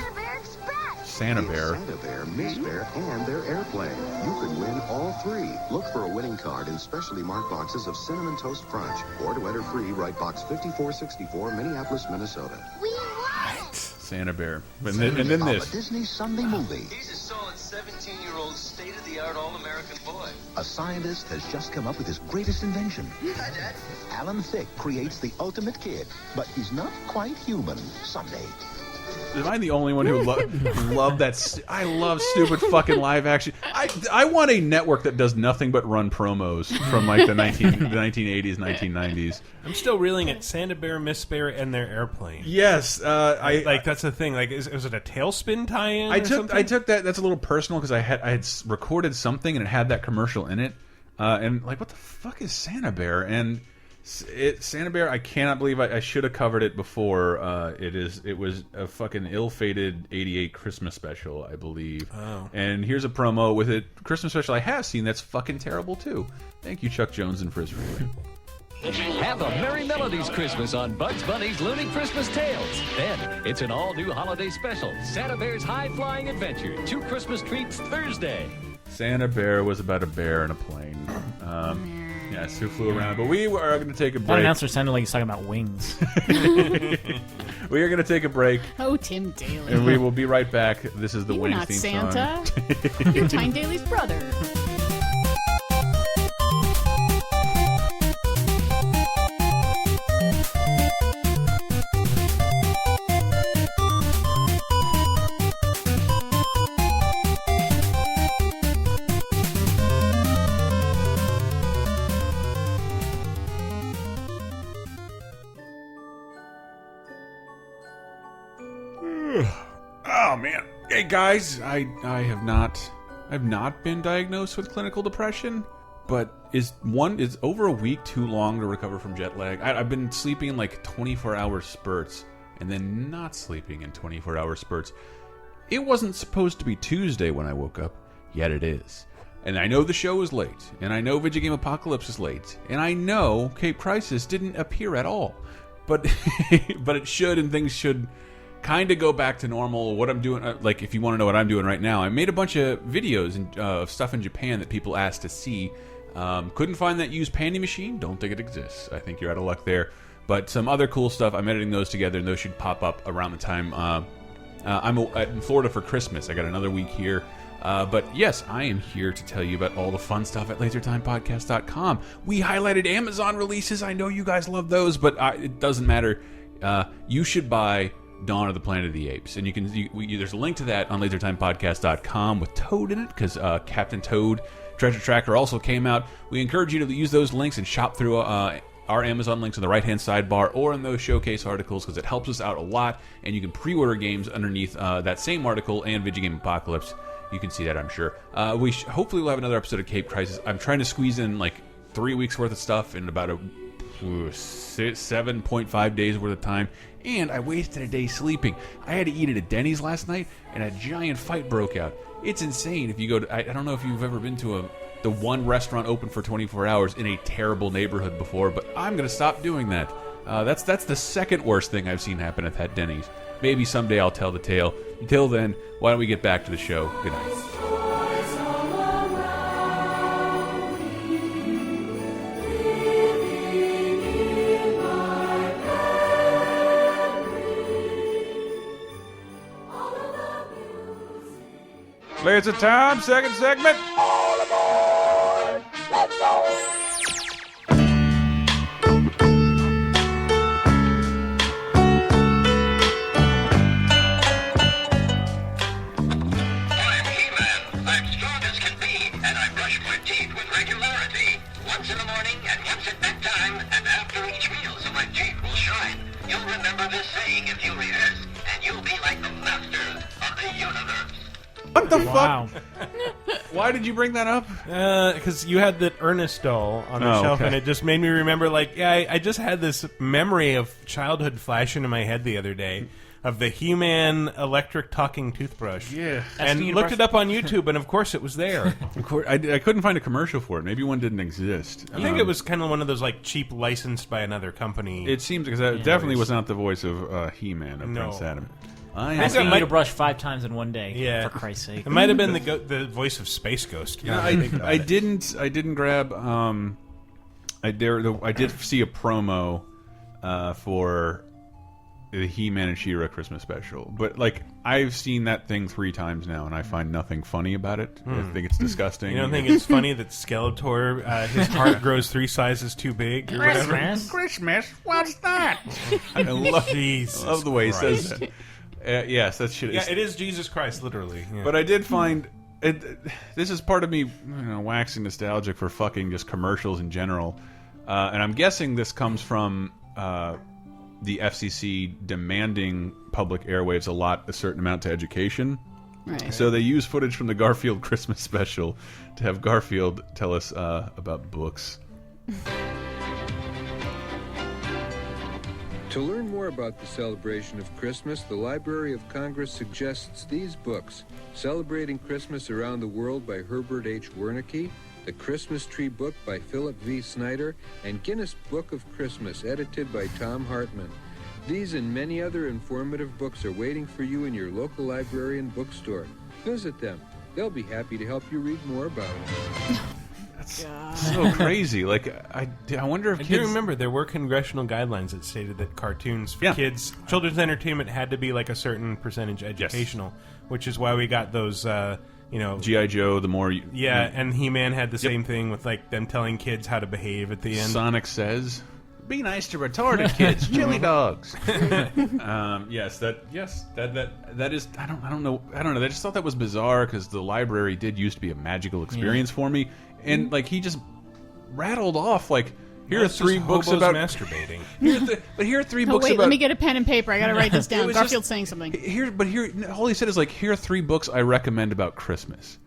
Santa Bear. Santa Bear, Miss Bear, and their airplane. You could win all three. Look for a winning card in specially marked boxes of Cinnamon Toast Crunch. Or to enter free, write box 5464, Minneapolis, Minnesota. We won! Santa Bear. And then this. A Disney Sunday movie. He's a solid 17-year-old state-of-the-art all-American boy. A scientist has just come up with his greatest invention. Hi, Dad. Alan Thicke creates the ultimate kid, but he's not quite human someday. Am I the only one who love that? I love stupid fucking live action. I want a network that does nothing but run promos from like the 1980s, 1990s. I'm still reeling at Santa Bear, Miss Bear, and their airplane. Yes, that's the thing. Like, is it a Tailspin tie-in? I took that. That's a little personal because I had recorded something and it had that commercial in it, and like, what the fuck is Santa Bear? And Santa Bear, I cannot believe I should have covered it before. It was a fucking ill-fated '88 Christmas special, I believe. Oh. And here's a promo with it. Christmas special I have seen that's fucking terrible too. Thank you, Chuck Jones and Frizz Freeway. Have a Merry Melodies Christmas on Bugs Bunny's Looney Christmas Tales. Then, it's an all-new holiday special, Santa Bear's High-Flying Adventure, 2 Christmas Treats Thursday. Santa Bear was about a bear in a plane. Yes, who flew around. But we are going to take a break. That announcer sounded like he's talking about wings. We are going to take a break. Oh, Tim Daly. And we will be right back. This is the You're Wings not theme Santa. song. You're Tyne Daly's brother. Oh man. Hey guys, I have not been diagnosed with clinical depression, but is over a week too long to recover from jet lag? I've been sleeping in like 24-hour spurts and then not sleeping in 24-hour spurts. It wasn't supposed to be Tuesday when I woke up, yet it is. And I know the show is late, and I know Video Game Apocalypse is late, and I know Cape Crisis didn't appear at all. But but it should, and things should kind of go back to normal. What I'm doing, like if you want to know what I'm doing right now, I made a bunch of videos of stuff in Japan that people asked to see. Couldn't find that used panty machine. Don't think it exists. I think you're out of luck there. But some other cool stuff, I'm editing those together, and those should pop up around the time I'm in Florida for Christmas. I got another week here. But yes, I am here to tell you about all the fun stuff at LaserTimePodcast.com. We highlighted Amazon releases. I know you guys love those, but it doesn't matter. You should buy Dawn of the Planet of the Apes, and there's a link to that on LaserTimePodcast.com with Toad in it, because Captain Toad Treasure Tracker also came out. We encourage you to use those links and shop through our Amazon links on the right-hand sidebar or in those showcase articles, because it helps us out a lot, and you can pre-order games underneath that same article and Video Game Apocalypse. You can see that, I'm sure. Hopefully we'll have another episode of Cape Crisis. I'm trying to squeeze in like 3 weeks worth of stuff in about 7.5 days worth of time, and I wasted a day sleeping. I had to eat at a Denny's last night, and a giant fight broke out. It's insane. If you go to, I don't know if you've ever been to the one restaurant open for 24 hours in a terrible neighborhood before, but I'm going to stop doing that. That's the second worst thing I've seen happen at that Denny's. Maybe someday I'll tell the tale. Until then, why don't we get back to the show? Good night. Laser Time, second segment. All aboard! Let's go! What the fuck? Why did you bring that up? Because you had that Ernest doll on the shelf, and it just made me remember, like, I just had this memory of childhood flash into my head the other day of the He-Man electric talking toothbrush. Yeah. And looked it up on YouTube, and of course it was there. Of course, I couldn't find a commercial for it. Maybe one didn't exist. I think it was kind of one of those, like, cheap licensed by another company. It seems, because that definitely was not the voice of He-Man, of Prince Adam. Asking you to brush 5 times in one day. Yeah, for Christ's sake. It might have been the voice of Space Ghost. Yeah, I didn't grab. I did see a promo for the He-Man and She-Ra Christmas special, but like I've seen that thing 3 times now, and I find nothing funny about it. I think it's disgusting. You don't think it's funny that Skeletor, his heart grows 3 sizes too big? Or Christmas, what's that? I love the way he says that. Yes, that shit. Yeah, it is Jesus Christ, literally. Yeah. But I did find it. This is part of me, waxing nostalgic for fucking just commercials in general, and I'm guessing this comes from the FCC demanding public airwaves allot a certain amount to education. Right. So they use footage from the Garfield Christmas special to have Garfield tell us about books. To learn more about the celebration of Christmas, the Library of Congress suggests these books: Celebrating Christmas Around the World by Herbert H. Wernicke, The Christmas Tree Book by Philip V. Snyder, and Guinness Book of Christmas, edited by Tom Hartman. These and many other informative books are waiting for you in your local library and bookstore. Visit them. They'll be happy to help you read more about it. That's so crazy. Like, I wonder if I kids... do remember there were congressional guidelines that stated that cartoons for kids, children's entertainment had to be like a certain percentage educational, which is why we got those, G.I. Joe, the more... and He-Man had the same thing with, like, them telling kids how to behave at the end. Sonic Says, be nice to retarded kids, chili dogs. Yes, that is, I don't know. I just thought that was bizarre because the library did used to be a magical experience for me. And like he just rattled off like, here are 3 books about masturbating. Here are 3 books wait, about. Let me get a pen and paper. I got to write this down. Garfield's saying something. All he said is like, here are 3 books I recommend about Christmas.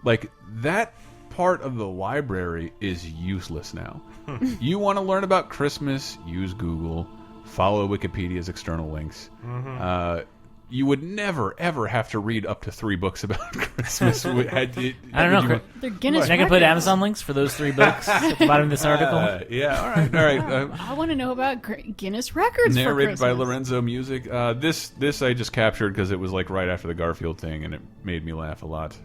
Like that part of the library is useless now. You want to learn about Christmas? Use Google. Follow Wikipedia's external links. You would never, ever have to read up to 3 books about Christmas. I don't know. They're Guinness Can I put Amazon links for those 3 books at the bottom of this article? Yeah, all right. I want to know about Guinness records Narrated for by Christmas. Lorenzo Music. This I just captured because it was like right after the Garfield thing, and it made me laugh a lot.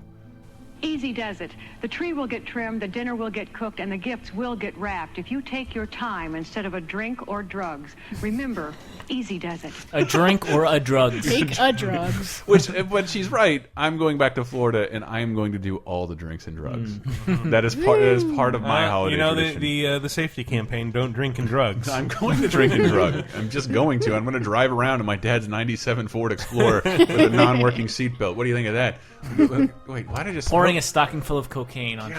Easy does it. The tree will get trimmed, the dinner will get cooked, and the gifts will get wrapped if you take your time instead of a drink or drugs. Remember, easy does it. A drink or a drugs. Take a drugs. But she's right. I'm going back to Florida, and I am going to do all the drinks and drugs. That is part of my holiday tradition. The safety campaign, don't drink and drugs. I'm going to drink and drug. I'm just going to. I'm going to drive around in my dad's 97 Ford Explorer with a non-working seatbelt. What do you think of that? Wait, why did I just... Pouring a stocking full of cocaine on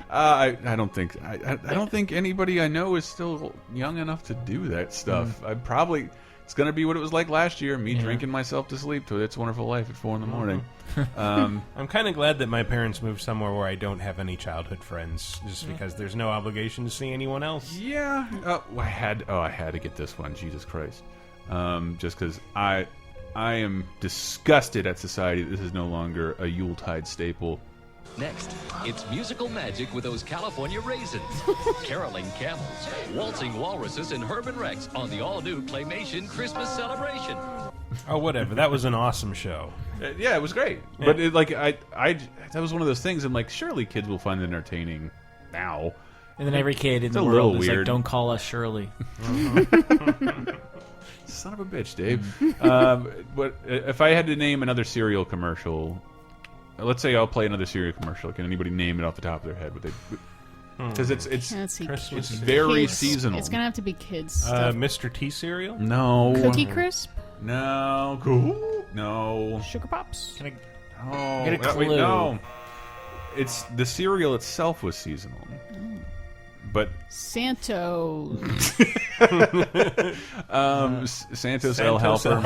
I don't think anybody I know is still young enough to do that stuff. It's going to be what it was like last year, me drinking myself to sleep to It's a Wonderful Life at 4 in the morning. I'm kind of glad that my parents moved somewhere where I don't have any childhood friends, just because there's no obligation to see anyone else. Yeah. I had to get this one. Jesus Christ. Just because I am disgusted at society that this is no longer a Yuletide staple. Next, it's musical magic with those California raisins, caroling camels, waltzing walruses, and Herb and Rex on the all-new Claymation Christmas celebration. Oh, whatever. That was an awesome show. Yeah, it was great. Yeah. But that was one of those things. I'm like, surely kids will find it entertaining now. And then every kid in the world is like, don't call us Shirley. Son of a bitch, Dave. But if I had to name another cereal commercial, let's say I'll play another cereal commercial. Can anybody name it off the top of their head? Because it's very seasonal. It's gonna have to be kids stuff. Mr. T cereal? No. Cookie Crisp? No. Cool. No. Sugar Pops? Get a clue. Wait, no. It's the cereal itself was seasonal. But Santos. Santos El Helper.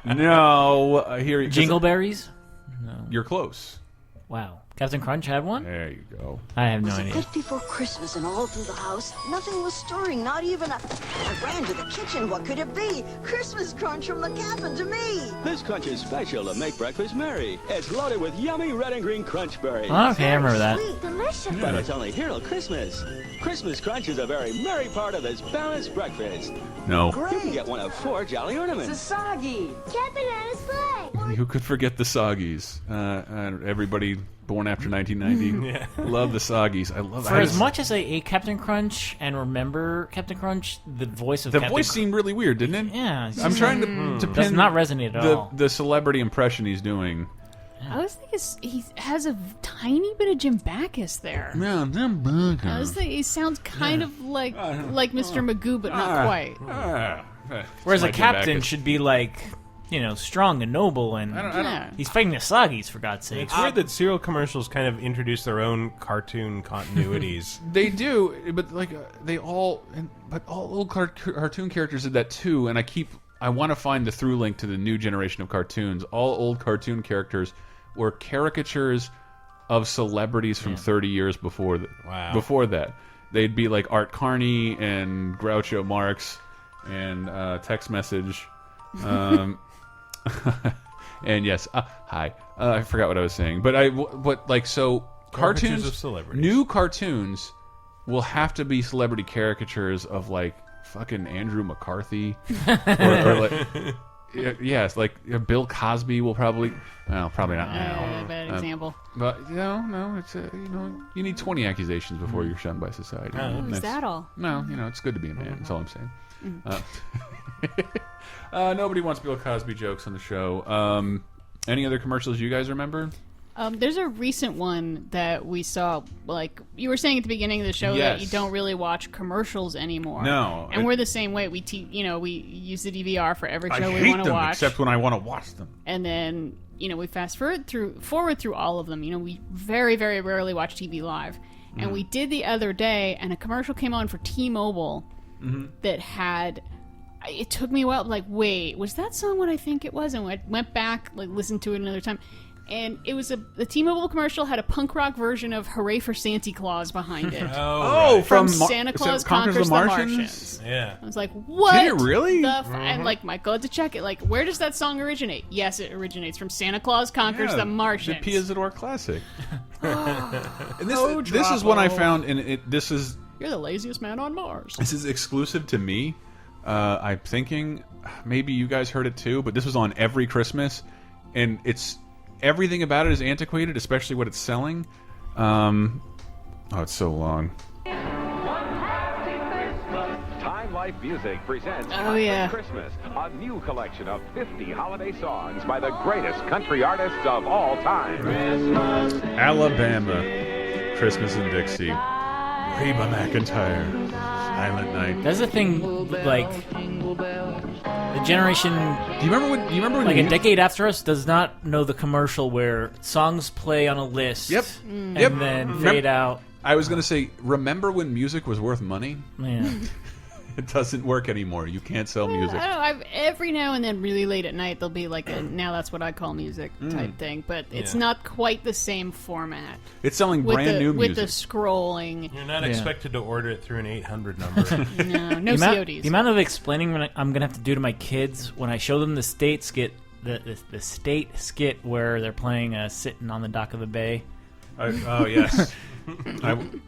No, here. Jingleberries? No. You're close. Wow. Captain Crunch had one? There you go. I have no idea. Just before Christmas and all through the house, nothing was stirring, not even I ran to the kitchen. What could it be? Christmas crunch from the cabin to me. This crunch is special to make breakfast merry. It's loaded with yummy red and green crunch berries. Oh, okay, I remember that. Sweet, delicious. But it's only here till Christmas. Christmas crunch is a very merry part of this balanced breakfast. No. You can get one of 4 jolly ornaments. Soggy. Captain and his sleigh. Who could forget the Soggies? Everybody born after 1990 love the Soggies. I love. For as much as I ate Captain Crunch and remember Captain Crunch, the voice of Captain voice seemed really weird, didn't it? Yeah, I'm trying to pin does not resonate at all. The celebrity impression he's doing. I was thinking he has a tiny bit of Jim Backus there. Yeah, Jim Backus. I was thinking he sounds kind of like Mr. Magoo, but not quite. Whereas a captain should be like, strong and noble, and he's fighting the Soggies, for God's sake. It's weird that cereal commercials kind of introduce their own cartoon continuities. They do, but all old cartoon characters did that too, and I want to find the through link to the new generation of cartoons. All old cartoon characters were caricatures of celebrities from 30 years before that. they'd be like Art Carney and Groucho Marx and text message. And yes, hi. I forgot what I was saying, but so cartoons of celebrities. New cartoons will have to be celebrity caricatures of like fucking Andrew McCarthy, or like yes, like Bill Cosby will probably probably not now. Bad example. But no, it's you need 20 accusations before you're shunned by society. Is that all? No, it's good to be a man. That's all I'm saying. Nobody wants Bill Cosby jokes on the show. Any other commercials you guys remember? There's a recent one that we saw, like you were saying at the beginning of the show, that you don't really watch commercials anymore. No, and we're the same way. We we use the DVR for every show we hate want to them, watch, except when I want to watch them. And then we fast forward through all of them. We very, very rarely watch TV live, and we did the other day, and a commercial came on for T-Mobile that had. It took me a while, like, wait, was that song what I think it was? And I went back, like, listened to it another time. And it was the T-Mobile commercial had a punk rock version of "Hooray for Santa Claus" behind it. From Santa Claus Conquers the Martians. Yeah, I was like, "What? Did it really?" And like, Michael had to check it. Like, where does that song originate? Yes, it originates from Santa Claus Conquers the Martians. The Pia Zador classic. And this is one I found, and this is you're the laziest man on Mars. This is exclusive to me. I'm thinking maybe you guys heard it too, but this was on every Christmas, and everything about it is antiquated, especially what it's selling. It's so long. Time Life Music presents Christmas, a new collection of 50 holiday songs by the greatest country artists of all time. Christmas Alabama, Christmas in Dixie, Reba McEntire, Silent Night. That's the thing, like the generation. Do you remember when like a decade after us does not know the commercial where songs play on a list? Yep. And then fade out. I was going to say, remember when music was worth money? Yeah. It doesn't work anymore. You can't sell music. I don't know. Every now and then, really late at night, there'll be like a now that's what I call music type thing, but it's not quite the same format. It's selling brand new music with the scrolling. You're not expected to order it through an 800 number. No CODs. The amount of explaining I'm going to have to do to my kids when I show them the state skit, the state skit where they're playing "Sitting on the Dock of the Bay." Oh yes.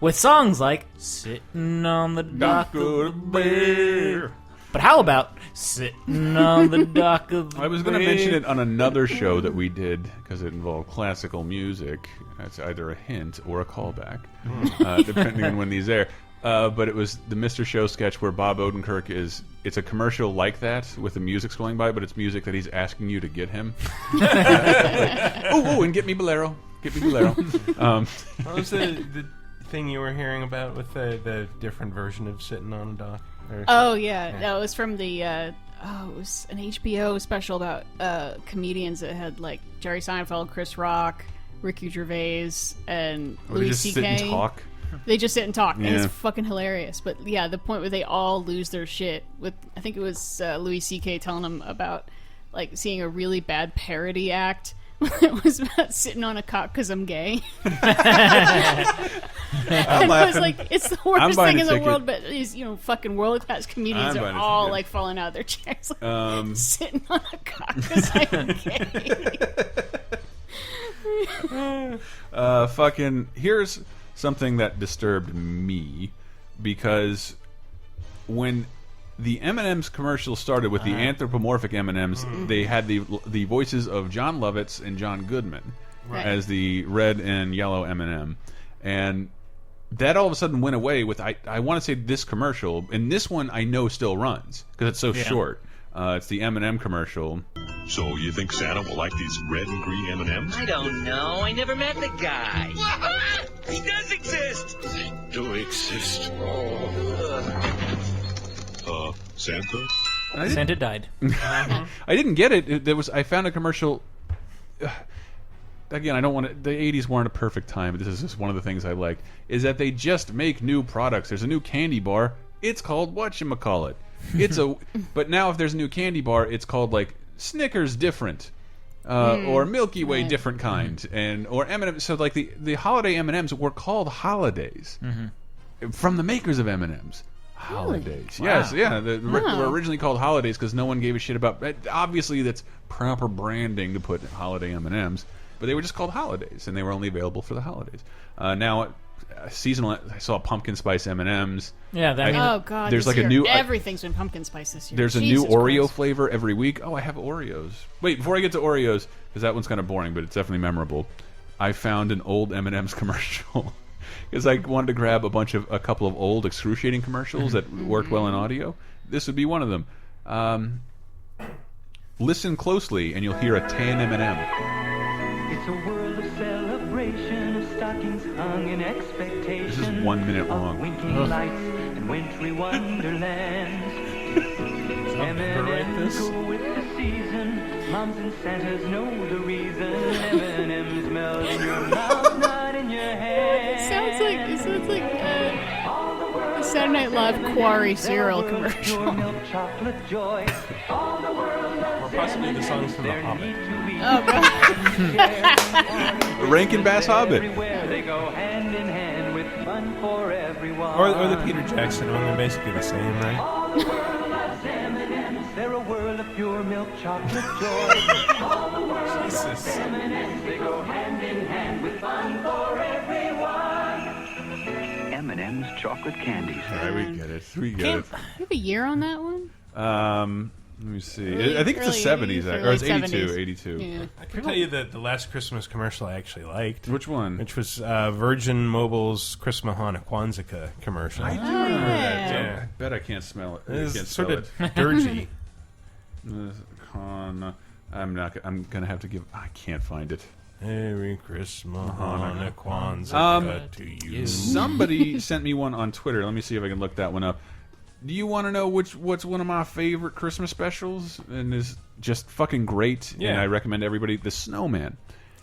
With songs like "Sitting on the Dock of the Bay." But how about "Sitting on the Dock of the Bay"? I was going to mention it on another show that we did because it involved classical music. That's either a hint or a callback, depending on when these air. But it was the Mr. Show sketch where Bob Odenkirk it's a commercial like that with the music's going by, but it's music that he's asking you to get him. And get me Bolero. Get me Bolero. What was the thing you were hearing about with the different version of "Sitting on a Dock"? No, it was from the it was an HBO special about comedians that had like Jerry Seinfeld, Chris Rock, Ricky Gervais, and Louis C.K. They just sit and talk. They just sit and talk, and it's fucking hilarious. But yeah, the point where they all lose their shit with, I think it was Louis C.K. telling them about like seeing a really bad parody act. It was about sitting on a cock because I'm gay. And I was like, it's the worst thing in the world, but these, fucking world-class comedians are all like falling out of their chairs, like, sitting on a cock because I'm gay. Here's something that disturbed me, because when the M&M's commercial started with the anthropomorphic M&M's, they had the voices of John Lovitz and John Goodman as the red and yellow M&M, and that all of a sudden went away with I want to say this commercial, and this one I know still runs because it's so short. It's the M&M commercial. So you think Santa will like these red and green M&Ms? I don't know. I never met the guy. He does exist. They do exist. Santa? Santa died. I didn't get it. I found a commercial. Again, I don't want to. The 80s weren't a perfect time, but this is just one of the things I like. Is that they just make new products. There's a new candy bar. It's called whatchamacallit. But now if there's a new candy bar, it's called like Snickers different, or Milky Way different kind, or M&M. So like the holiday M&Ms were called holidays. from the makers of M&Ms. Holidays. Wow. Yes, yeah. They Wow. were originally called holidays because no one gave a shit about. Obviously, that's proper branding to put holiday M&Ms, but they were just called holidays, and they were only available for the holidays. Now, seasonal. I saw pumpkin spice M&Ms. Yeah, that. Oh god, there's this like a year, new. everything's been pumpkin spice this year. There's a Jesus new Oreo Christ. flavor every week. Oh, I have Oreos. Wait, before I get to Oreos, because that one's kind of boring, but it's definitely memorable. I found an old M&M's commercial because I wanted to grab a couple of old excruciating commercials that worked well in audio. This would be one of them. Listen closely, and you'll hear a tan M&M. It's a world of celebration, of stockings hung in expectation. This is 1 minute long. Of winking lights and wintry wonderlands. M&M's go with the season. Moms and Santas know the reason. M&M's melt in your mouth, not in your hand. It sounds like a Saturday Night Live Quarry cereal commercial. Milk chocolate joy. All the world loves Or possibly the songs from The Hobbit. Oh god. The Rankin Bass Hobbit. Everywhere they go hand in hand with fun for everyone. Or the Peter Jackson one. They're basically the same, right? All the world loves M&M's. They're a world of pure milk chocolate joy. All the world loves M&M's. They go hand in hand with fun for everyone. M&M's chocolate candies. All right, we get it. We get it. You have a year on that one? Let me see. Early- I think it's the early 70s, 80s, or it's early 82. 70s. 82. Yeah. I can tell you that the last Christmas commercial I actually liked. Which one? Which was Virgin Mobile's Chris Mahana Kwanzaa commercial. I do remember that. Yeah. I bet I can't smell it. I It's can't sort spell of it. dirgy. I'm gonna have to give. I can't find it. Merry Christmas, Mahana Kwanzaa to you. Somebody sent me one on Twitter. Let me see if I can look that one up. Do you want to know what's one of my favorite Christmas specials and is just fucking great? Yeah. And I recommend everybody The Snowman.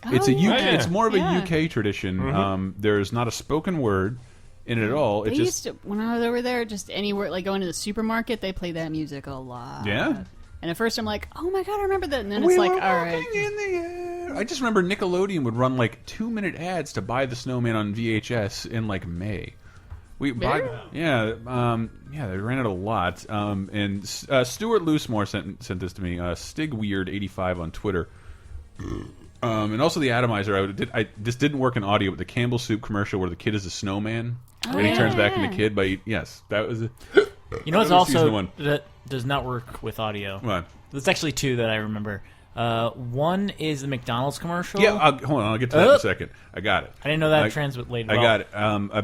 Oh, It's a UK. yeah. It's more of a Yeah. UK tradition. There's not a spoken word in it at all. They It used just to, when I was over there, just anywhere, like going to the supermarket, they play that music a lot. Yeah? And at first I'm like, oh my god, I remember that. And then it's like, all right. in the air. I just remember Nickelodeon would run like 2-minute ads to buy The Snowman on VHS in like May. They ran it a lot. And Stuart Loosemore sent this to me. Stig Weird 85 on Twitter. And also the atomizer. This didn't work in audio, but the Campbell Soup commercial where the kid is a snowman and he turns back into kid. Yes, that was it. You know what's That was season also one. that does not work with audio? What? There's actually two that I remember. One is the McDonald's commercial. Yeah, hold on. I'll get to that in a second. I got it. I didn't know that translated well. I got it.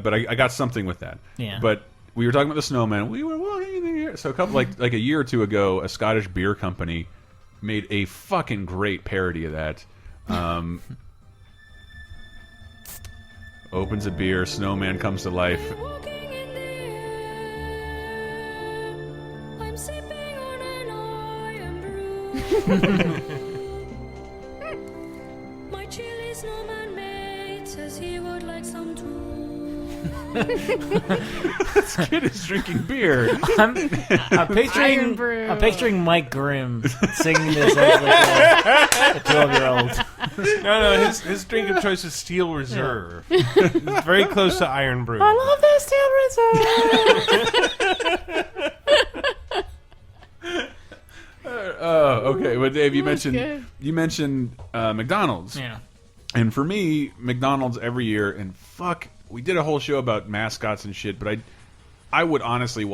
But I got something with that. Yeah. But we were talking about the snowman. We were walking in the air. So a couple like a year or two ago, a Scottish beer company made a fucking great parody of that. Opens a beer, snowman comes to life. I'm sipping on an iron brew. My chilly snowman mate says he would like some too. This kid is drinking beer. I'm picturing Mike Grimm singing this as like a 12-year-old. No, his drink of choice is Steel Reserve. It's very close to Iron Brew. I love this Steel Reserve. Okay. Well, Dave, you good. mentioned McDonald's. Yeah. And for me, McDonald's every year, and we did a whole show about mascots and shit, but I would honestly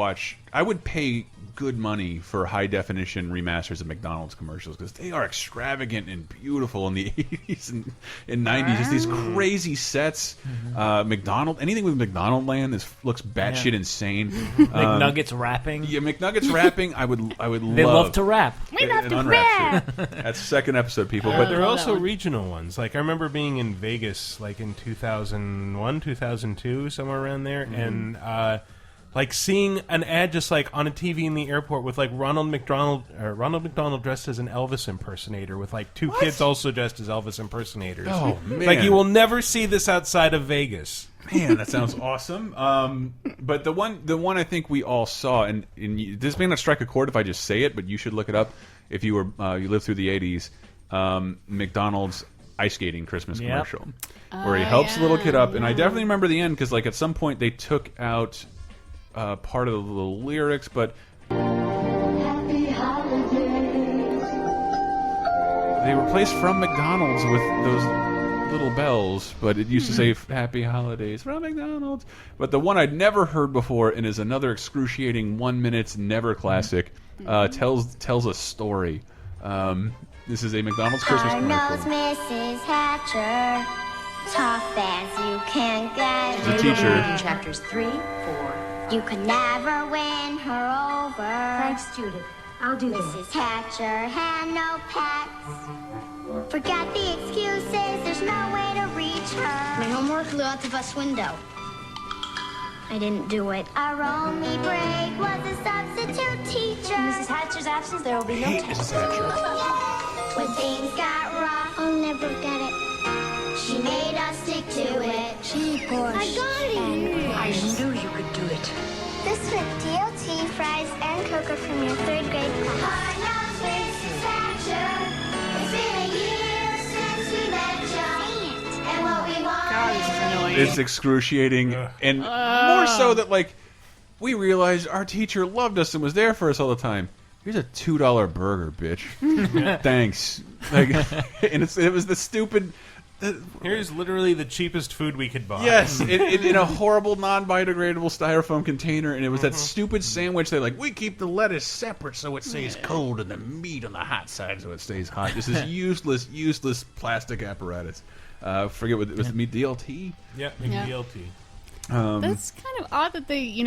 I would pay good money for high definition remasters of McDonald's commercials because they are extravagant and beautiful in the 80s and 90s. Just these crazy sets. Anything with McDonald Land looks batshit insane. McNuggets rapping. Yeah, McNuggets rapping. I would They love to rap. We love to rap. That's the second episode, people. But there are also regional ones. Like I remember being in Vegas, like in 2001, 2002, somewhere around there, and like seeing an ad just like on a TV in the airport with like Ronald McDonald dressed as an Elvis impersonator with like two kids also dressed as Elvis impersonators. Oh man! Like you will never see this outside of Vegas. Man, that sounds awesome. But the one I think we all saw, and this may not strike a chord if I just say it, but you should look it up if you lived through the '80s. McDonald's. ice skating Christmas Yep. commercial, where he helps the little kid up, and I definitely remember the end because like at some point they took out part of the lyrics, but they replaced "From McDonald's" with those little bells, but it used to say "Happy Holidays from McDonald's." But the one I'd never heard before, and is another excruciating 1 minute never classic, tells a story. This is a McDonald's Christmas Our commercial. nose, Mrs. Hatcher, tough as you can get. She's a teacher. Chapters 3, 4. You could never win her over. Thanks, Judith. I'll do this. Mrs. Hatcher had no pets. Forget the excuses, there's no way to reach her. My homework flew out the bus window. I didn't do it. Our only break was a substitute teacher. In Mrs. Hatcher's absence, there will be no test. When things got rough, I'll never get it. She made us stick to it. Gee, gosh. I got it. I knew you could do it. This with DLT, fries, and cocoa from your 3rd grade class. Our nose, Mrs. Hatcher. It's been a year since we met you. And what we want It's excruciating, and more so that like we realized our teacher loved us and was there for us all the time. Here's a $2 burger, bitch. Thanks. Like, and it was the stupid. Here's literally the cheapest food we could buy. Yes, in a horrible non-biodegradable styrofoam container, and it was that stupid sandwich. They're like, we keep the lettuce separate so it stays cold, and the meat on the hot side so it stays hot. This is useless plastic apparatus. Forget what it was. Meat DLT. Yeah, Yeah. DLT. That's kind of odd that they,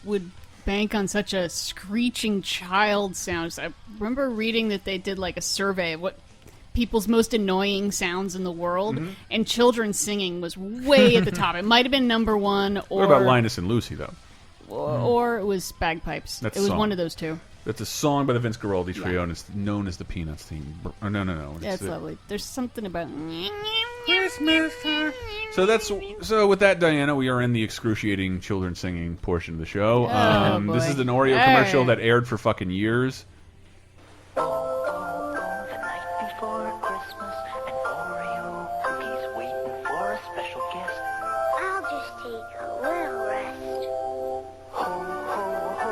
would bank on such a screeching child sound. I remember reading that they did like a survey of what people's most annoying sounds in the world, and children singing was way at the top. It might have been number one, or What about Linus and Lucy though? or it was bagpipes. That's it was song. one of those two. That's a song by the Vince Guaraldi Trio, and it's known as the Peanuts theme. Oh, no. Yeah, it's lovely. There's something about Christmas time. So with that, Diana, we are in the excruciating children singing portion of the show. Oh, This boy. is an Oreo Hey. commercial that aired for fucking years. Before Christmas, an Oreo cookie's waiting for a special guest. I'll just take a little rest. Ho, ho, ho,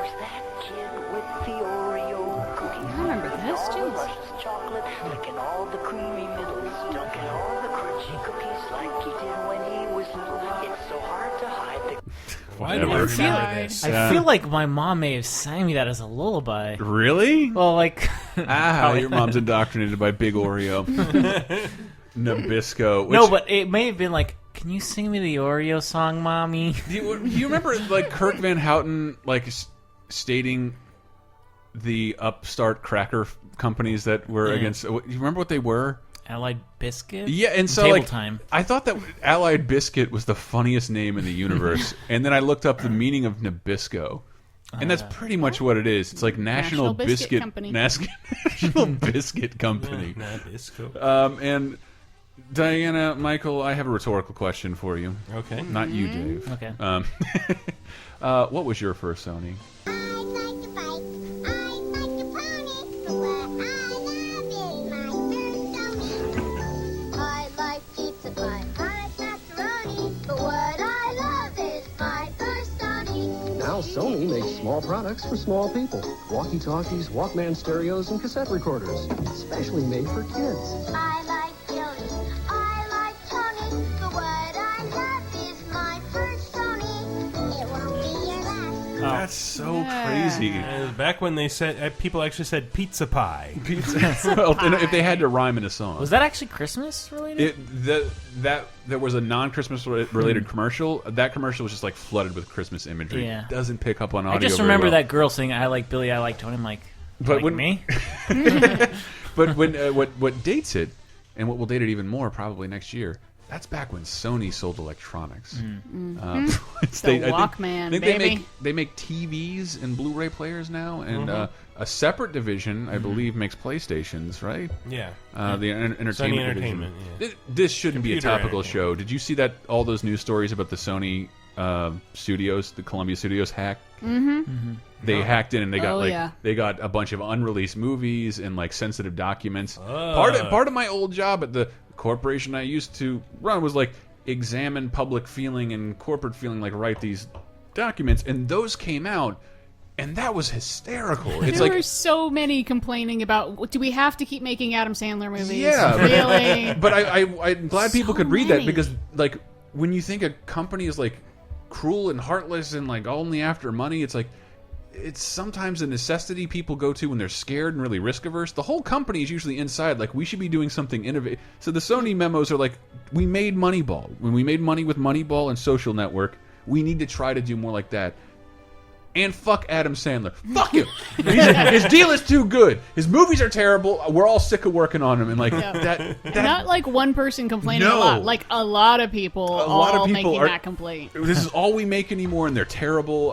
who's that kid with the Oreo cookies? I remember this, jeez. Luscious chocolate, licking all the creamy middles, dunking all the crunchy cookies like he did when he was little. It's so hard to hide the... Why do I remember this? I feel like my mom may have sang me that as a lullaby. Really? Well, like... Your mom's indoctrinated by Big Oreo. Nabisco. No, but it may have been like, can you sing me the Oreo song, Mommy? Do you remember like Kirk Van Houten like stating the upstart cracker companies that were against? You remember what they were? Allied Biscuit? Yeah, and so Table like Time. I thought that Allied Biscuit was the funniest name in the universe, and then I looked up the meaning of Nabisco, and that's pretty much what it is. It's like National Biscuit Company. National Biscuit Company. Nabisco. And Diana, Michael, I have a rhetorical question for you. Okay. Not you, Dave. Okay. What was your first Sony? I like pizza pie. I like macaroni. But what I love is my first Sony. Now Sony makes small products for small people. Walkie-talkies, Walkman stereos, and cassette recorders. Specially made for kids. I like Jody. I like Tony. But what I love is my first Sony. It won't be your last. That's so crazy. Back when they said people actually said pizza pie. Well, if they had to rhyme in a song. Was that actually Christmas related? There was a non-Christmas related commercial. That commercial was just like flooded with Christmas imagery. Yeah. It doesn't pick up on audio. I just very remember well. that girl saying, I like Billy, I like Tony. I'm like, But like when- me? But when what dates it, and what will date it even more probably next year. That's back when Sony sold electronics. The I Walkman, think baby. they make TVs and Blu-ray players now, and a separate division, I believe, makes PlayStations, right? Yeah. The entertainment Sony division. Entertainment, yeah. This shouldn't be a Computer topical entertainment. show. Did you see that all those news stories about the Sony studios, the Columbia Studios hack. They Oh. hacked in and they got yeah. they got a bunch of unreleased movies and like sensitive documents. Ah. Part of my old job at the corporation I used to run was like examine public feeling and corporate feeling, like write these documents, and those came out. And that was hysterical. It's there like were so many complaining about, do we have to keep making Adam Sandler movies? yeah, Really? But I'm glad people So could read that, many. because like when you think a company is like cruel and heartless and like only after money, it's like it's sometimes a necessity people go to when they're scared and really risk averse. The whole company is usually inside like we should be doing something innovative. So the Sony memos are like, we made Moneyball. When we made money with Moneyball and Social Network, we need to try to do more like that. And fuck Adam Sandler. Fuck him. His deal is too good. His movies are terrible. We're all sick of working on him. And like that Not like one person complaining No. a lot. Like a lot of people making that complaint. This is all we make anymore, and they're terrible.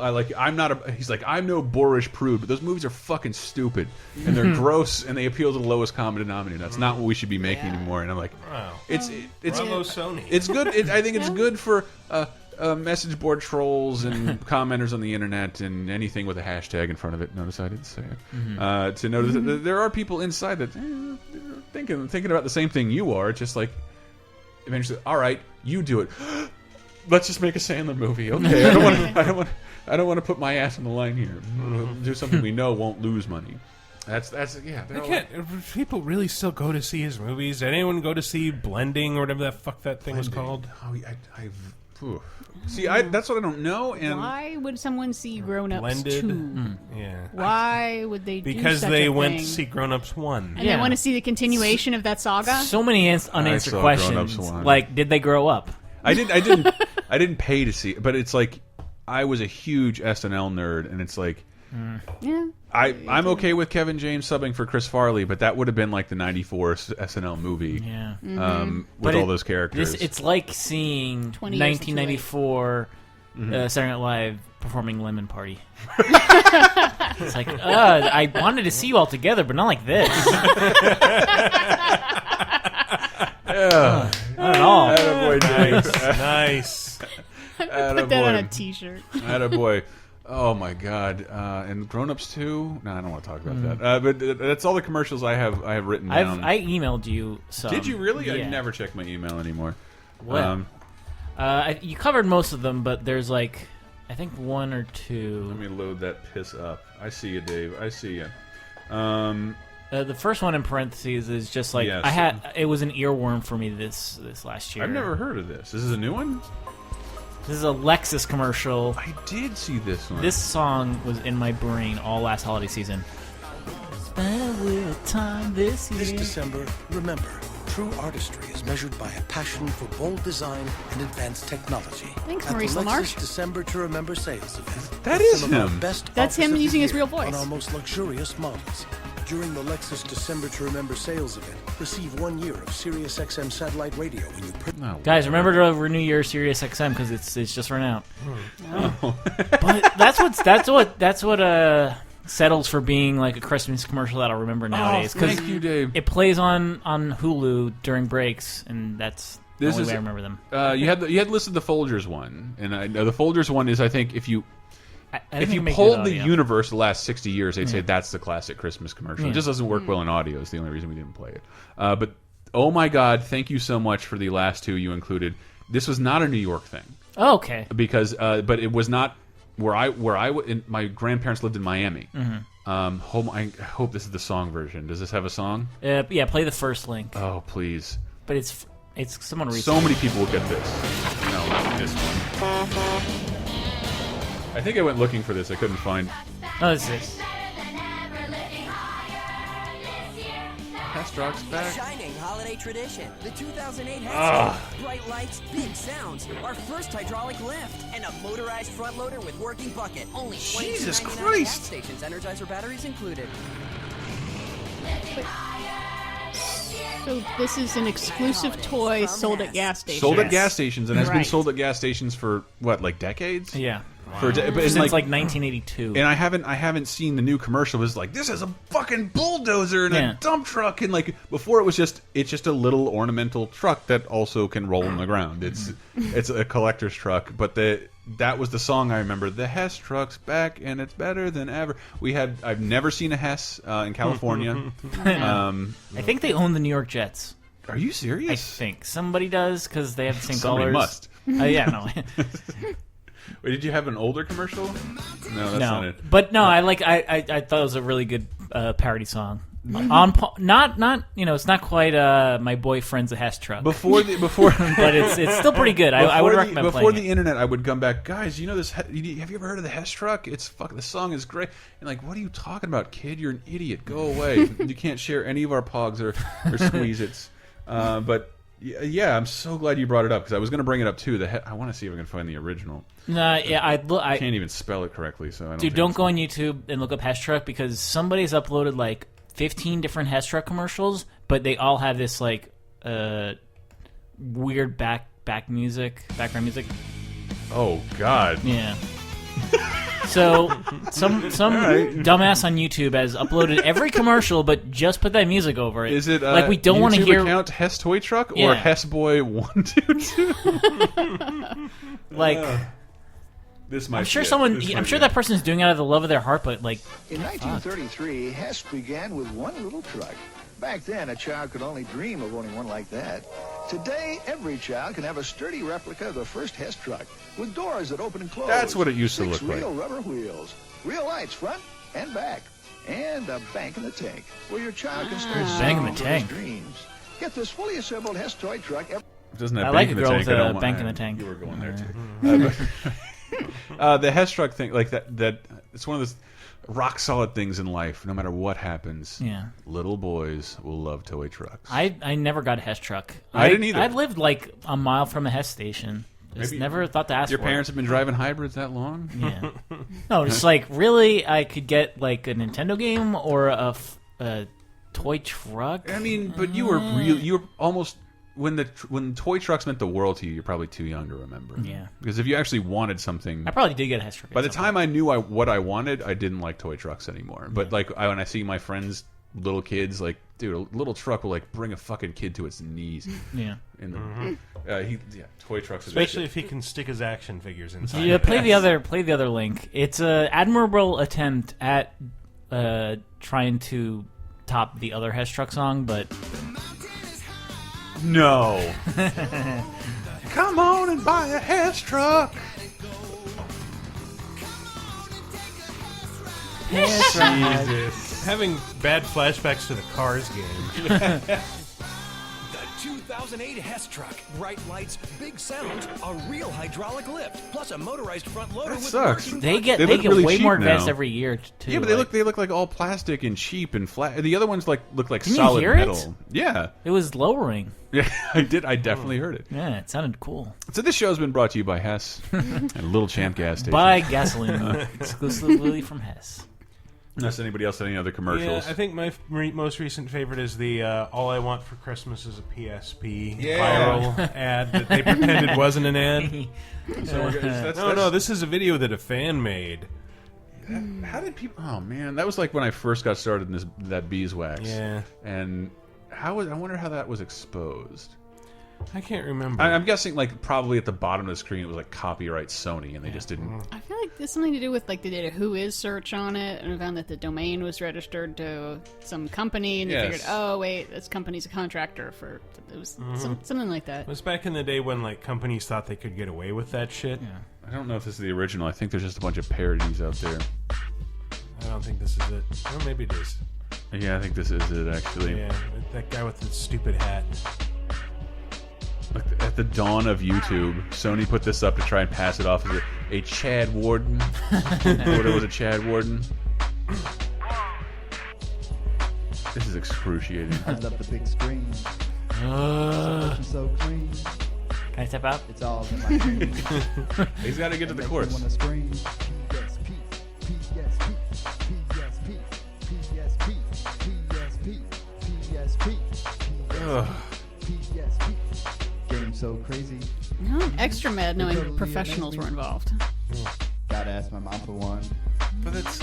He's like, I'm no boorish prude, but those movies are fucking stupid, and they're gross, and they appeal to the lowest common denominator. That's not what we should be making anymore. And I'm like, Wow. it's Bravo, Sony. It's good. I think it's good for message board trolls and commenters on the internet and anything with a hashtag in front of it. Notice I didn't say it. To notice that there are people inside that thinking about the same thing you are. It's just like eventually, all right, you do it. Let's just make a Sandler movie. Okay, I don't want to put my ass on the line here. Do something we know won't lose money. That's yeah. People really still go to see his movies? Did anyone go to see Blending or whatever the fuck that thing was called? See, that's what I don't know. And Why would someone see Grown Ups Blended? 2? Yeah. Why would they do Because such they a went thing? to see Grown Ups 1. And they want to see the continuation of that saga? So many unanswered saw questions. Grown Ups 1. Like, did they grow up? I didn't pay to see it, but it's like I was a huge SNL nerd, and it's like Yeah. I'm okay with Kevin James subbing for Chris Farley, but that would have been like the '94 SNL movie, Yeah. with But all those characters. It's like seeing 20 years since 1994 Saturday Night Live performing Lemon Party. It's like, I wanted to see you all together, but not like this. Not at all. Attaboy, James. Nice. Put that on a T-shirt. Attaboy. Oh my God! And Grown Ups 2? No, I don't want to talk about that. But that's all the commercials I have written down. I emailed you some. Did you really? Yeah. I never check my email anymore. Well, you covered most of them, but there's like, I think one or two. Let me load that piss up. I see you, Dave. I see you. The first one in parentheses is just like Yes. it was an earworm for me this last year. I've never heard of this. This is a new one? This is a Lexus commercial. I did see this one. This song was in my brain all last holiday season. Spend a little time this year. This December, remember, true artistry is measured by a passion for bold design and advanced technology. Thanks, At the Maurice Lexus LaMarche. December to Remember sales event. That with is some of our him. best That's him offers of the using his year real voice. on our most luxurious models. During the Lexus December to Remember sales event, receive 1 year of Sirius XM satellite radio when you Guys, remember to renew your Sirius XM because it's just run out. But that's what settles for being like a Christmas commercial that I'll remember nowadays. Thank you, Dave. It plays on Hulu during breaks, and that's the only way I remember them. You had listed the Folgers one, and the Folgers one is, I think, if you think it makes polled good the audio. universe the last 60 years, they'd say Yeah. that's the classic Christmas commercial. Yeah. It just doesn't work well in audio. Is the only reason we didn't play it. But oh my God, thank you so much for the last two you included. This was not a New York thing. Oh, okay. Because but it was not my grandparents lived in Miami. I hope this is the song version. Does this have a song? Yeah, play the first link. Oh, please. But it's someone recent. So many people will get this. No, not this one. I think I went looking for this. I couldn't find. Oh, this is. Rock's back. Shining holiday tradition. The 2008 Ah. has bright lights, big sounds, our first hydraulic lift, and a motorized front loader with working bucket. Only Jesus $22.99 at Christ. gas stations. Energizer batteries included. So this is an exclusive toy sold at gas stations. Sold at gas stations, and has been Right. sold at gas stations for what, like decades? Yeah. But it's Since like 1982. And I haven't seen the new commercial. It's like, this is a fucking bulldozer and Yeah. a dump truck, and like before it's just a little ornamental truck that also can roll on the ground. It's a collector's truck, but that was the song I remember. The Hess truck's back, and it's better than ever. I've never seen a Hess in California. I think they own the New York Jets. Are you serious? I think somebody does because they have the same Somebody colors. must. Yeah, no. Wait, did you have an older commercial? No, that's not it. But no, I thought it was a really good parody song. Not it's not quite my boyfriend's a Hess truck before but it's still pretty good. I would recommend before playing the internet. I would come back, guys. You know this? Have you ever heard of the Hess truck? The song is great. And like, what are you talking about, kid? You're an idiot. Go away. You can't share any of our pogs or Squeeze-Its. But yeah, I'm so glad you brought it up because I was going to bring it up too. I want to see if I can find the original. I can't even spell it correctly. So don't go on YouTube and look up Hess truck because somebody's uploaded like 15 different Hess truck commercials, but they all have this like weird background music. Oh God! Yeah. So some dumbass on YouTube has uploaded every commercial, but just put that music over it. Is it like we don't want to hear account Hess Toy Truck or Hess Boy 122? Like. This might I'm sure that person's doing it out of the love of their heart, but like. In 1933, Hess began with one little truck. Back then, a child could only dream of owning one like that. Today, every child can have a sturdy replica of the first Hess truck with doors that open and close. That's what it used to look like. Real rubber wheels, real lights front and back, and a bank in the tank where your child can start Bang in the tank. dreams. Get this fully assembled Hess toy truck. Doesn't have I like a girl with a bank in the tank. You were going there too. The Hess truck thing, like that, it's one of those rock solid things in life. No matter what happens, little boys will love toy trucks. I never got a Hess truck. I didn't either. I lived like a mile from a Hess station. Just never thought to ask your for parents it. have been driving hybrids that long? Yeah. No, it's like really, I could get like a Nintendo game or a toy truck. I mean, but you were almost. When toy trucks meant the world to you, you're probably too young to remember. Yeah. Because if you actually wanted something, I probably did get a Hess truck. By the time I knew what I wanted, I didn't like toy trucks anymore. But like when I see my friends, little kids, like dude, a little truck will like bring a fucking kid to its knees. Yeah. Toy trucks, especially if he can stick his action figures inside. Yeah, play the other link. It's an admirable attempt at trying to top the other Hess truck song, but. No. Come on and buy a Hess truck. Jesus. Having bad flashbacks to the Cars game. The 2008 Hess truck. Bright lights, big sound, a real hydraulic lift, plus a motorized front loader with working. They get really way more cheap advanced now. every year too. Yeah, but they look like all plastic and cheap and flat. The other ones look like Can solid you hear metal. It? Yeah, it was lowering. Yeah, I did. I definitely heard it. Yeah, it sounded cool. So this show's been brought to you by Hess and Little Champ gas station. By gasoline, exclusively from Hess. Unless anybody else had any other commercials. Yeah, I think my most recent favorite is the "All I Want for Christmas is a PSP" viral ad that they pretended wasn't an ad. No, this is a video that a fan made. How did people? Oh man, that was like when I first got started in that beeswax. Yeah, and I wonder how that was exposed. I can't remember. I'm guessing like probably at the bottom of the screen it was like copyright Sony, and they just didn't. I feel like there's something to do with like they did a who is search on it and found that the domain was registered to some company, and they figured, oh wait, this company's a contractor for it was something like that. It was back in the day when like companies thought they could get away with that shit. Yeah. I don't know if this is the original. I think there's just a bunch of parodies out there. I don't think this is it. Or maybe it is. Yeah, I think this is it actually. Yeah, that guy with the stupid hat. At the dawn of YouTube, Sony put this up to try and pass it off as a Chad Warden. What was a Chad Warden? This is excruciating. I love the big screen. So clean. Can I step out? It's all in my dreams. He's got to get to the chorus. Game so crazy. No, extra mad knowing professionals were involved. Gotta ask my mom for one. But it's...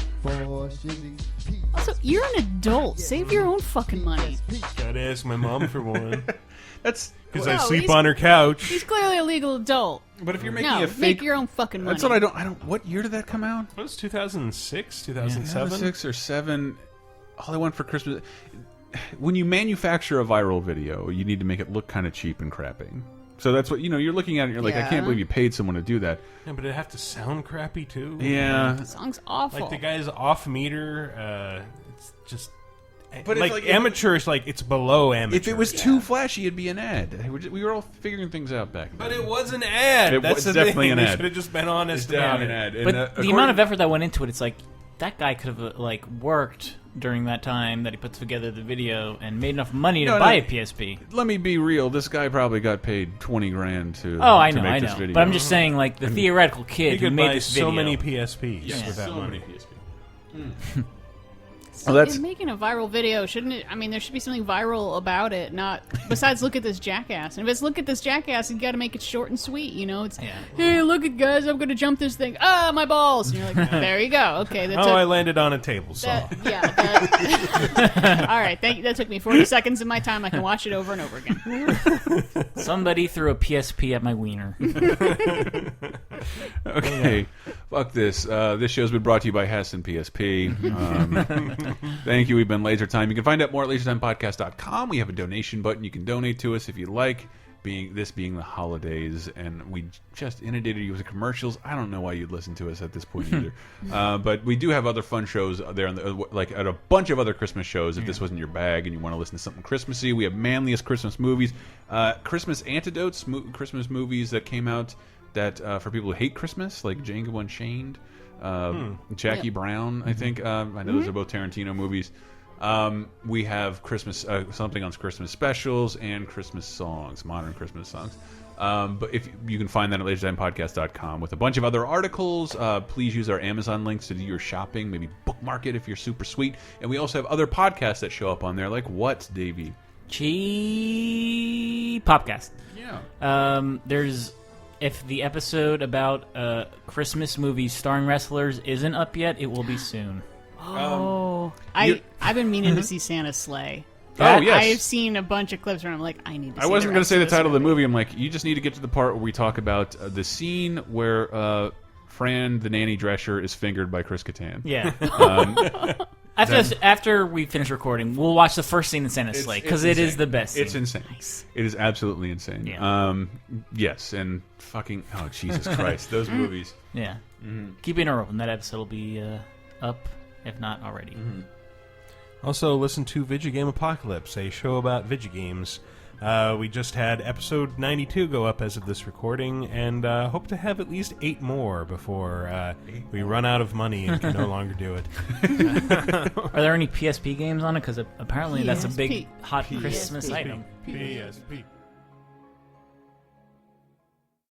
Also, you're an adult. Save your own fucking money. Gotta ask my mom for one. That's... Because I sleep on her couch. He's clearly a legal adult. But if you're making a fake... make your own fucking money. That's what I don't... What year did that come out? It was 2006, 2007? 2006 or 7. All I Want for Christmas... When you manufacture a viral video, you need to make it look kind of cheap and crappy. So that's what, you're looking at it and you're like, I can't believe you paid someone to do that. Yeah, but it'd have to sound crappy, too. Yeah. The song's awful. Like, the guy's off meter. It's just... But like amateurish, like it's below amateur. If it was too flashy, it'd be an ad. We were all figuring things out back then. But it was an ad. That's definitely an ad. They should have just been honest about it. An ad. But the amount of effort that went into it, it's like that guy could have worked during that time that he put together the video and made enough money to buy a PSP. Let me be real. This guy probably got paid $20,000 to. I to know, make this video. But I'm just saying, like the theoretical kid who made this video. So many PSPs with that so money. Many PSP. In making a viral video, shouldn't it? I mean, there should be something viral about it. Not besides, look at this jackass. And if it's look at this jackass, you got to make it short and sweet. It's hey, look at guys, I'm gonna jump this thing. Ah, my balls. And you're like, there you go. Okay, that's I landed on a table saw. All right, thank you. That took me 40 seconds of my time. I can watch it over and over again. Somebody threw a PSP at my wiener. Okay, fuck this. This show's been brought to you by Hess and PSP. Thank you. We've been Laser Time. You can find out more at lasertimepodcast.com. We have a donation button. You can donate to us if you like. Being the holidays, and we just inundated you with commercials. I don't know why you'd listen to us at this point either. But we do have other fun shows there, like at a bunch of other Christmas shows. If this wasn't your bag and you want to listen to something Christmassy, we have manliest Christmas movies, Christmas antidotes, Christmas movies that came out that for people who hate Christmas, like Django Unchained. Jackie Brown, I think. I know those are both Tarantino movies. We have Christmas something on Christmas specials and Christmas songs, modern Christmas songs. But if you can find that at lasertimepodcast.com with a bunch of other articles. Please use our Amazon links to do your shopping. Maybe bookmark it if you're super sweet. And we also have other podcasts that show up on there. Like what, Davey? Cheap Popcast. Yeah. There's... If the episode about Christmas movies starring wrestlers isn't up yet, it will be soon. I've been meaning to see Santa's Sleigh. Yes. I've seen a bunch of clips where I'm like, I need to see I wasn't going to say the title of the movie. I'm like, you just need to get to the part where we talk about the scene where Fran the nanny Drescher is fingered by Chris Kattan. Yeah. After we finish recording, we'll watch the first scene in Santa's Sleigh because it is the best scene. It's insane. Nice. It is absolutely insane. Yeah. Yes, and fucking Jesus Christ, those movies. Yeah. Keep an ear open. That episode will be up, if not already. Also, listen to Vigigame Apocalypse, a show about Vigigames. We just had episode 92 go up as of this recording, and hope to have at least 8 more before we run out of money and can no longer do it. Are there any PSP games on it? Because apparently that's a big hot Christmas item. PSP.